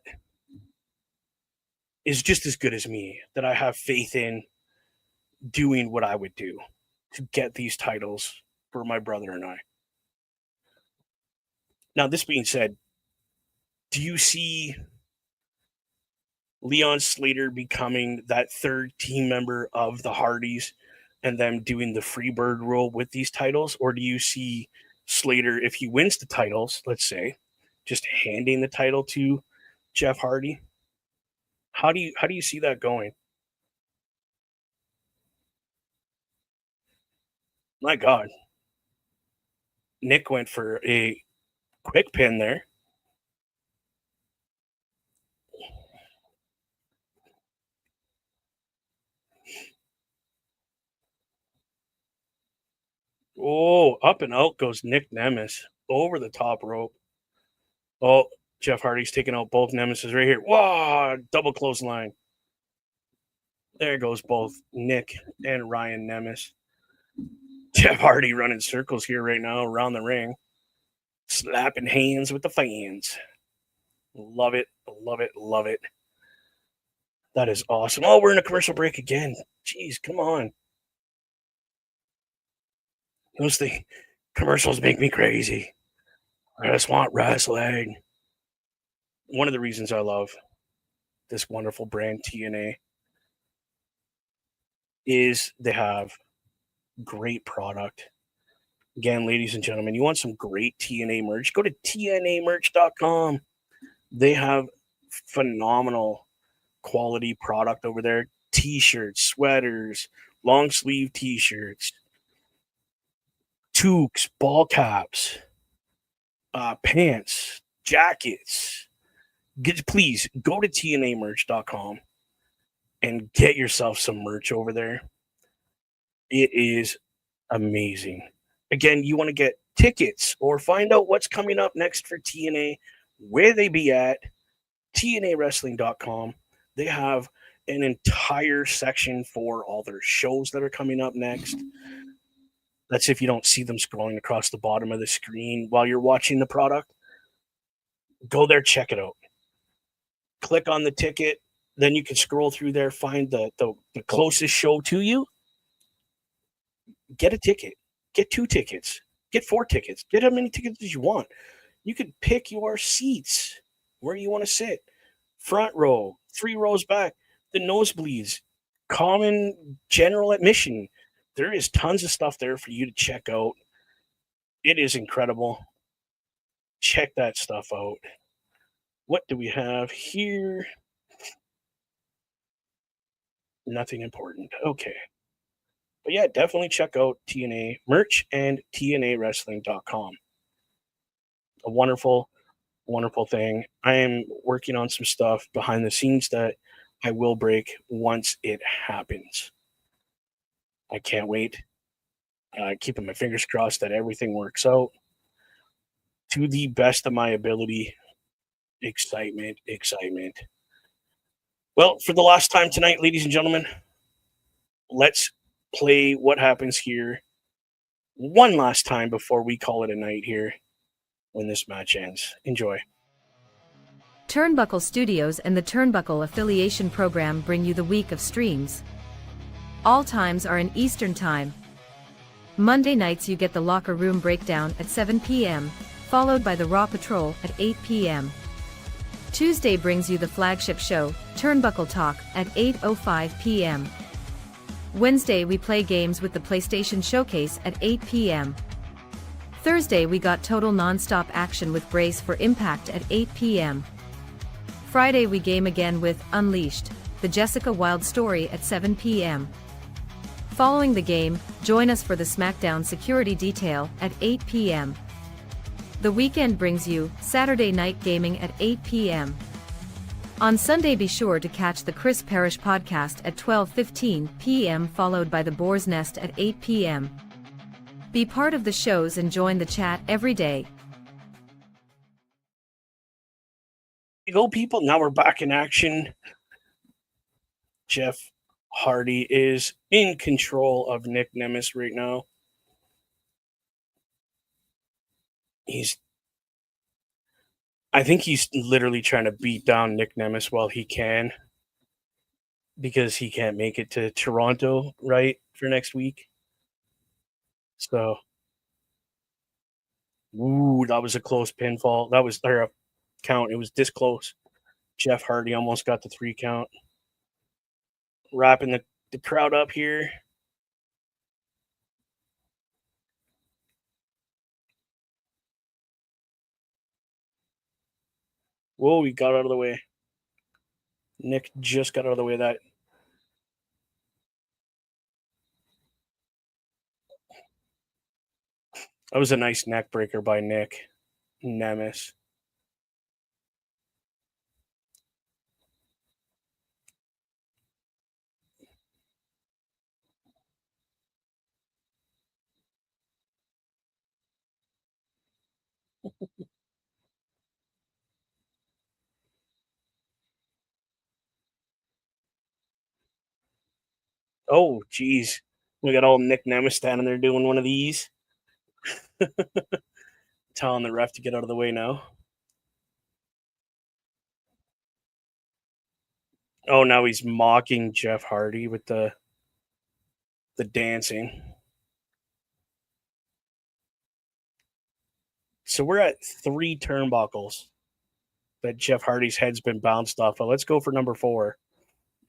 is just as good as me, that I have faith in doing what I would do to get these titles for my brother and I. Now, this being said, do you see Leon Slater becoming that third team member of the Hardys and them doing the Freebird rule with these titles? Or do you see Slater, if he wins the titles, let's say, just handing the title to Jeff Hardy? How do you see that going? My God. Nick went for a quick pin there. Oh, up and out goes Nick Nemes over the top rope. Oh, Jeff Hardy's taking out both Nemesis right here. Whoa, double clothesline. There goes both Nick and Ryan Nemes. Jeff Hardy running circles here right now around the ring, slapping hands with the fans. Love it, love it, love it. That is awesome. Oh, we're in a commercial break again. Jeez, come on. Those commercials make me crazy. I just want wrestling. One of the reasons I love this wonderful brand TNA is they have great product. Again, ladies and gentlemen, you want some great TNA merch? Go to tnamerch.com. They have phenomenal quality product over there. T-shirts, sweaters, long sleeve T-shirts, toques, ball caps, pants, jackets. Please go to tnamerch.com and get yourself some merch over there. It is amazing. Again, you want to get tickets or find out what's coming up next for TNA, where they be at, tnawrestling.com. They have an entire section for all their shows that are coming up next. That's if you don't see them scrolling across the bottom of the screen while you're watching the product. Go there, check it out. Click on the ticket, then you can scroll through there, find the closest show to you. Get a ticket, get 2 tickets, get 4 tickets, get how many tickets as you want. You could pick your seats where you want to sit. Front row, 3 rows back, the nosebleeds, common general admission. There is tons of stuff there for you to check out. It is incredible. Check that stuff out. What do we have here? Nothing important. Okay. But yeah, definitely check out TNA merch and tnawrestling.com. A wonderful, wonderful thing. I am working on some stuff behind the scenes that I will break once it happens. I can't wait. Keeping my fingers crossed that everything works out to the best of my ability. Excitement, excitement. Well, for the last time tonight, ladies and gentlemen, let's play what happens here one last time before we call it a night here when this match ends. Enjoy. Turnbuckle Studios and the Turnbuckle Affiliation Program bring you the week of streams. All times are in Eastern Time. Monday nights you get the Locker Room Breakdown at 7 p.m., followed by the Raw Patrol at 8 p.m. Tuesday brings you the flagship show, Turnbuckle Talk, at 8:05 p.m. Wednesday we play games with the PlayStation Showcase at 8 p.m. Thursday we got total non-stop action with Brace for Impact at 8 p.m. Friday we game again with Unleashed, the Jessica Wilde story at 7 p.m. Following the game, join us for the SmackDown Security Detail at 8 p.m. The weekend brings you Saturday Night Gaming at 8 p.m. On Sunday be sure to catch the Chris Parrish podcast at 12:15 p.m. followed by the Boar's Nest at 8 p.m. Be part of the shows and join the chat every day. You go, people. Now we're back in action. Jeff Hardy is in control of Nick Nemes right now. I think he's literally trying to beat down Nick Nemes while he can, because he can't make it to Toronto, right, for next week. So, that was a close pinfall. That was a count. It was this close. Jeff Hardy almost got the 3 count. Wrapping the crowd up here. Whoa, he got out of the way. Nick just got out of the way of that. That was a nice neck breaker by Nick Nemes. Oh, geez. We got old Nick Nemes standing there doing one of these, telling the ref to get out of the way now. Oh, now he's mocking Jeff Hardy with the dancing. So we're at 3 turnbuckles that Jeff Hardy's head's been bounced off of. Let's go for number 4.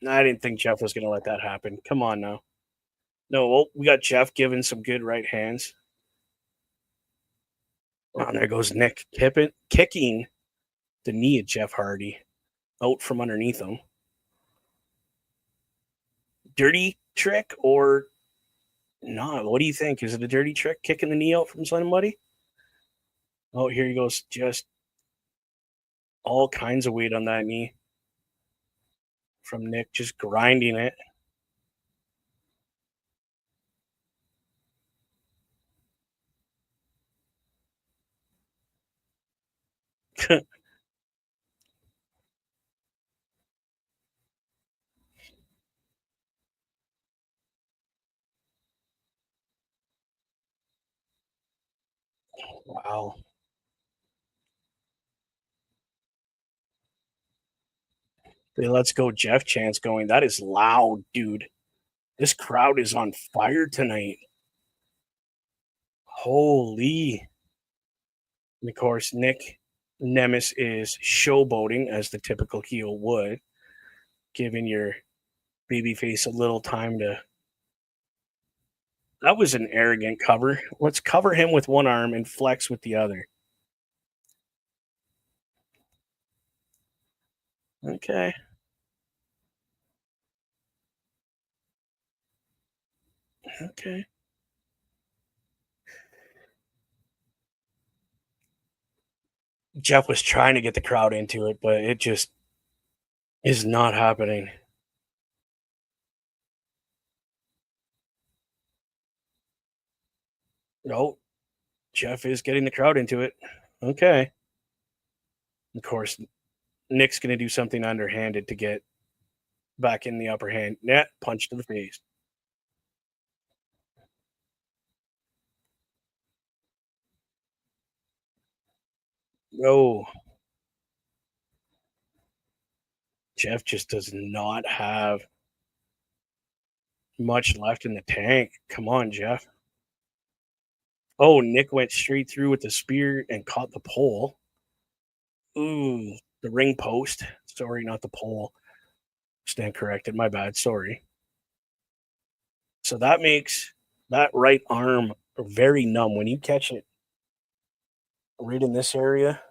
I didn't think Jeff was going to let that happen. Come on now. No, well, we got Jeff giving some good right hands. Oh, and there goes Nick kicking the knee of Jeff Hardy out from underneath him. Dirty trick or not? What do you think? Is it a dirty trick kicking the knee out from somebody? Oh, here he goes. Just all kinds of weight on that knee from Nick, just grinding it. Wow. The Let's Go Jeff chants going. That is loud, dude. This crowd is on fire tonight. Holy. And of course, Nick Nemes is showboating as the typical heel would, giving your babyface a little time to. That was an arrogant cover. Let's cover him with one arm and flex with the other. Okay. Okay. Jeff was trying to get the crowd into it, but it just is not happening. No, Jeff is getting the crowd into it. Okay. Of course, Nick's going to do something underhanded to get back in the upper hand. Yeah, punch to the face. Oh, Jeff just does not have much left in the tank. Come on, Jeff. Oh, Nick went straight through with the spear and caught the pole. Ooh, the ring post. Sorry, not the pole. Stand corrected. My bad. Sorry. So that makes that right arm very numb. When you catch it right in this area,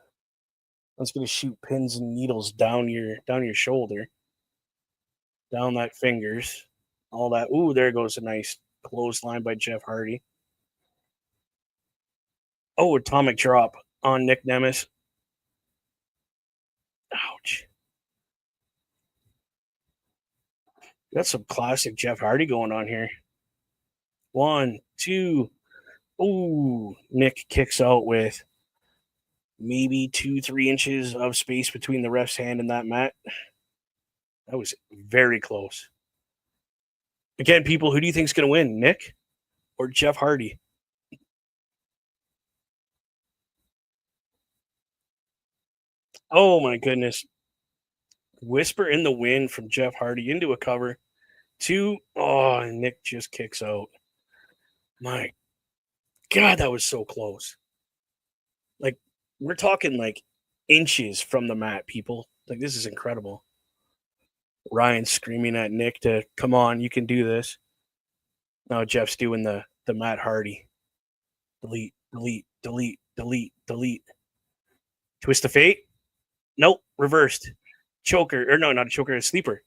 that's going to shoot pins and needles down your shoulder, down that fingers, all that. Ooh, there goes a nice clothesline by Jeff Hardy. Oh, atomic drop on Nick Nemes. Ouch. Got some classic Jeff Hardy going on here. 1, 2. Ooh, Nick kicks out with maybe 2-3 inches of space between the ref's hand and that mat. That was very close. Again, people, who do you think is going to win, Nick or Jeff Hardy? Oh my goodness. Whisper in the wind from Jeff Hardy into a cover. 2. Oh, and Nick just kicks out. My God, that was so close. Like, we're talking like inches from the mat, people. Like, this is incredible. Ryan screaming at Nick to come on, you can do this. Now Jeff's doing the Matt Hardy. Delete, delete, delete, delete, delete. Twist of fate? Nope, reversed. Choker, or no, not a choker, a sleeper.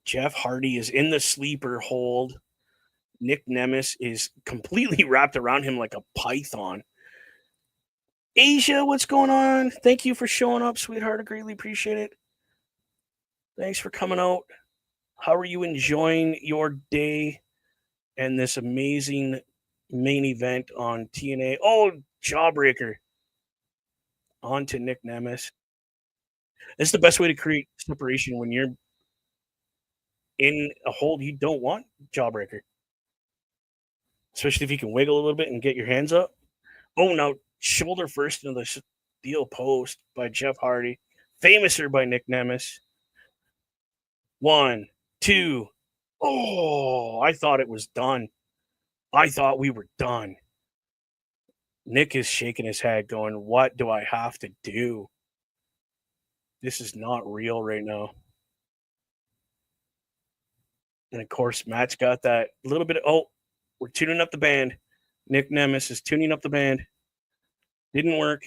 Jeff Hardy is in the sleeper hold. Nick Nemes is completely wrapped around him like a python. Asia, what's going on? Thank you for showing up, sweetheart. I greatly appreciate it. Thanks for coming out. How are you enjoying your day and this amazing main event on TNA? Oh, Jawbreaker. On to Nick Nemes. It's the best way to create separation when you're in a hold you don't want, Jawbreaker. Especially if you can wiggle a little bit and get your hands up. Oh, now shoulder first into the steel post by Jeff Hardy. Famouser by Nick Nemes. 1, 2. Oh, I thought it was done. I thought we were done. Nick is shaking his head, going, what do I have to do? This is not real right now. And of course, Matt's got that little bit of, oh, we're tuning up the band. Nick Nemes is tuning up the band. Didn't work.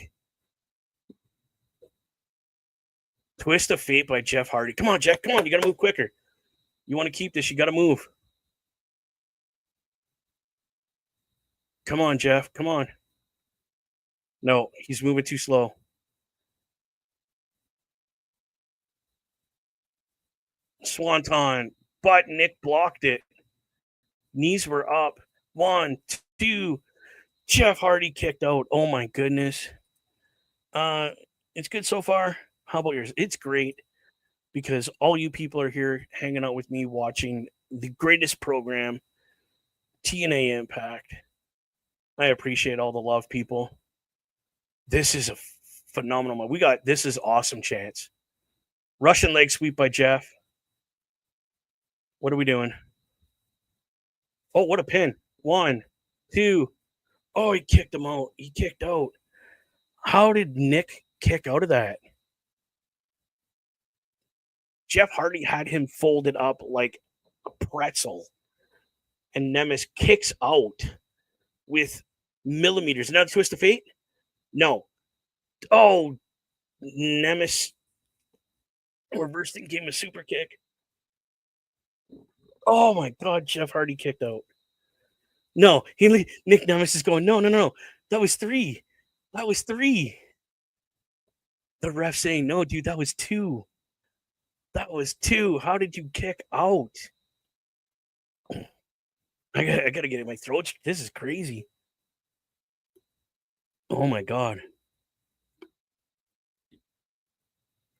Twist of Fate by Jeff Hardy. Come on, Jeff. Come on. You got to move quicker. You want to keep this. You got to move. Come on, Jeff. Come on. No, he's moving too slow. Swanton, but Nick blocked it. Knees were up. 1, 2. Jeff Hardy kicked out. Oh my goodness. It's good so far. How about yours? It's great because all you people are here hanging out with me watching the greatest program, TNA Impact. I appreciate all the love, people. This is a phenomenal one. This is awesome chance. Russian leg sweep by Jeff. What are we doing? Oh, what a pin. 1, 2. Oh, he kicked him out. He kicked out. How did Nick kick out of that? Jeff Hardy had him folded up like a pretzel. And Nemes kicks out with millimeters. Another twist of fate? No. Oh, Nemes reversed and gave him a super kick. Oh my God, Jeff Hardy kicked out. No, Nick Nemes is going, no. That was 3. That was 3. The ref saying, no, dude, that was 2. That was 2. How did you kick out? I gotta get it in my throat. This is crazy. Oh my God.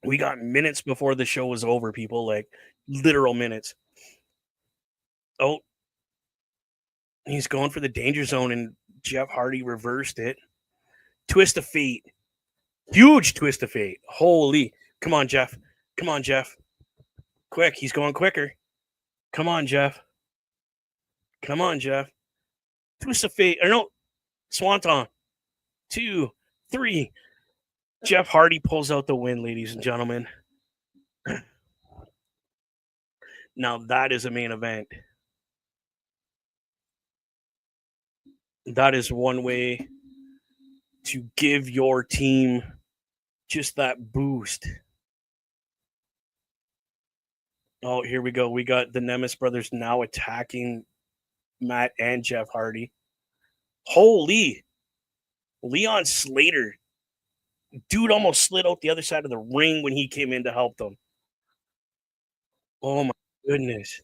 We got minutes before the show was over, people, like literal minutes. Oh, he's going for the danger zone, and Jeff Hardy reversed it. Twist of fate. Huge twist of fate. Holy. Come on, Jeff. Come on, Jeff. Quick. He's going quicker. Come on, Jeff. Come on, Jeff. Twist of fate. Or no. Swanton. 2, 3. Jeff Hardy pulls out the win, ladies and gentlemen. Now that is a main event. That is one way to give your team just that boost. Oh, here we go. We got the Nemes brothers now attacking Matt and Jeff Hardy. Holy. Leon Slater. Dude almost slid out the other side of the ring when he came in to help them. Oh my goodness.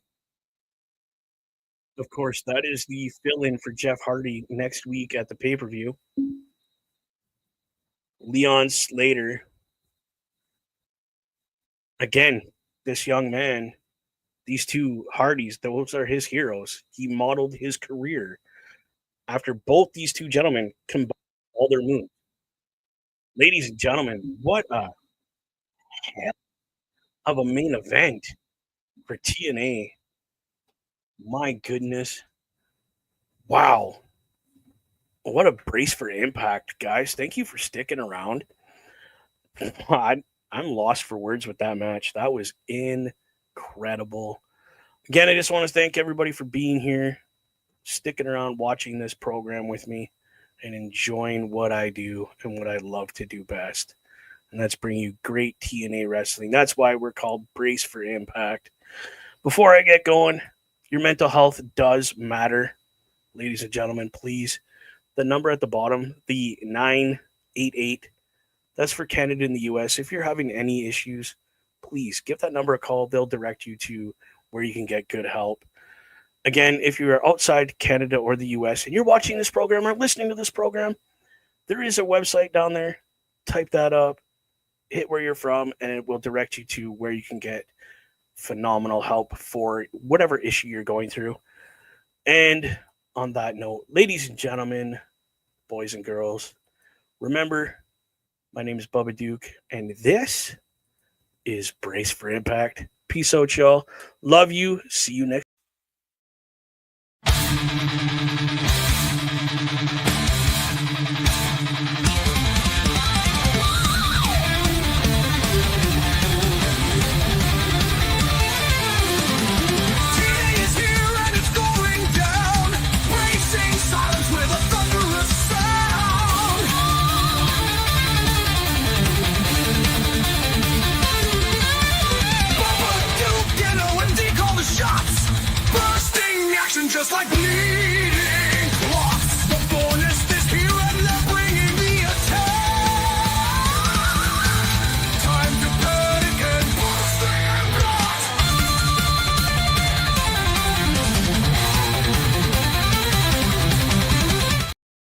Of course, that is the fill-in for Jeff Hardy next week at the pay-per-view. Leon Slater. Again, this young man, these two Hardys, those are his heroes. He modeled his career after both these two gentlemen combined all their moves. Ladies and gentlemen, what a hell of a main event for TNA. My goodness. Wow. What a brace for Impact, guys. Thank you for sticking around. I'm lost for words with that match. That was incredible. Again, I just want to thank everybody for being here, sticking around, watching this program with me, and enjoying what I do and what I love to do best. And that's bring you great TNA wrestling. That's why we're called Brace for Impact. Before I get going, if Your mental health does matter, ladies and gentlemen. Please, the number at the bottom, the 988, that's for Canada and the US. If you're having any issues, please give that number a call. They'll direct you to where you can get good help. Again, if you are outside Canada or the US and you're watching this program or listening to this program, there is a website down there. Type that up, hit where you're from, and it will direct you to where you can get phenomenal help for whatever issue you're going through. And on that note, ladies and gentlemen, boys and girls, remember, my name is Bubba Duke, and this is Brace for Impact. Peace out, y'all. Love you. See you next